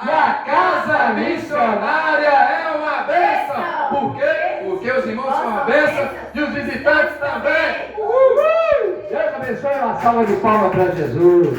E a casa missionária é uma bênção! Por quê? Porque os irmãos são uma bênção e os visitantes também! Deus abençoe, uma salva de palmas para Jesus.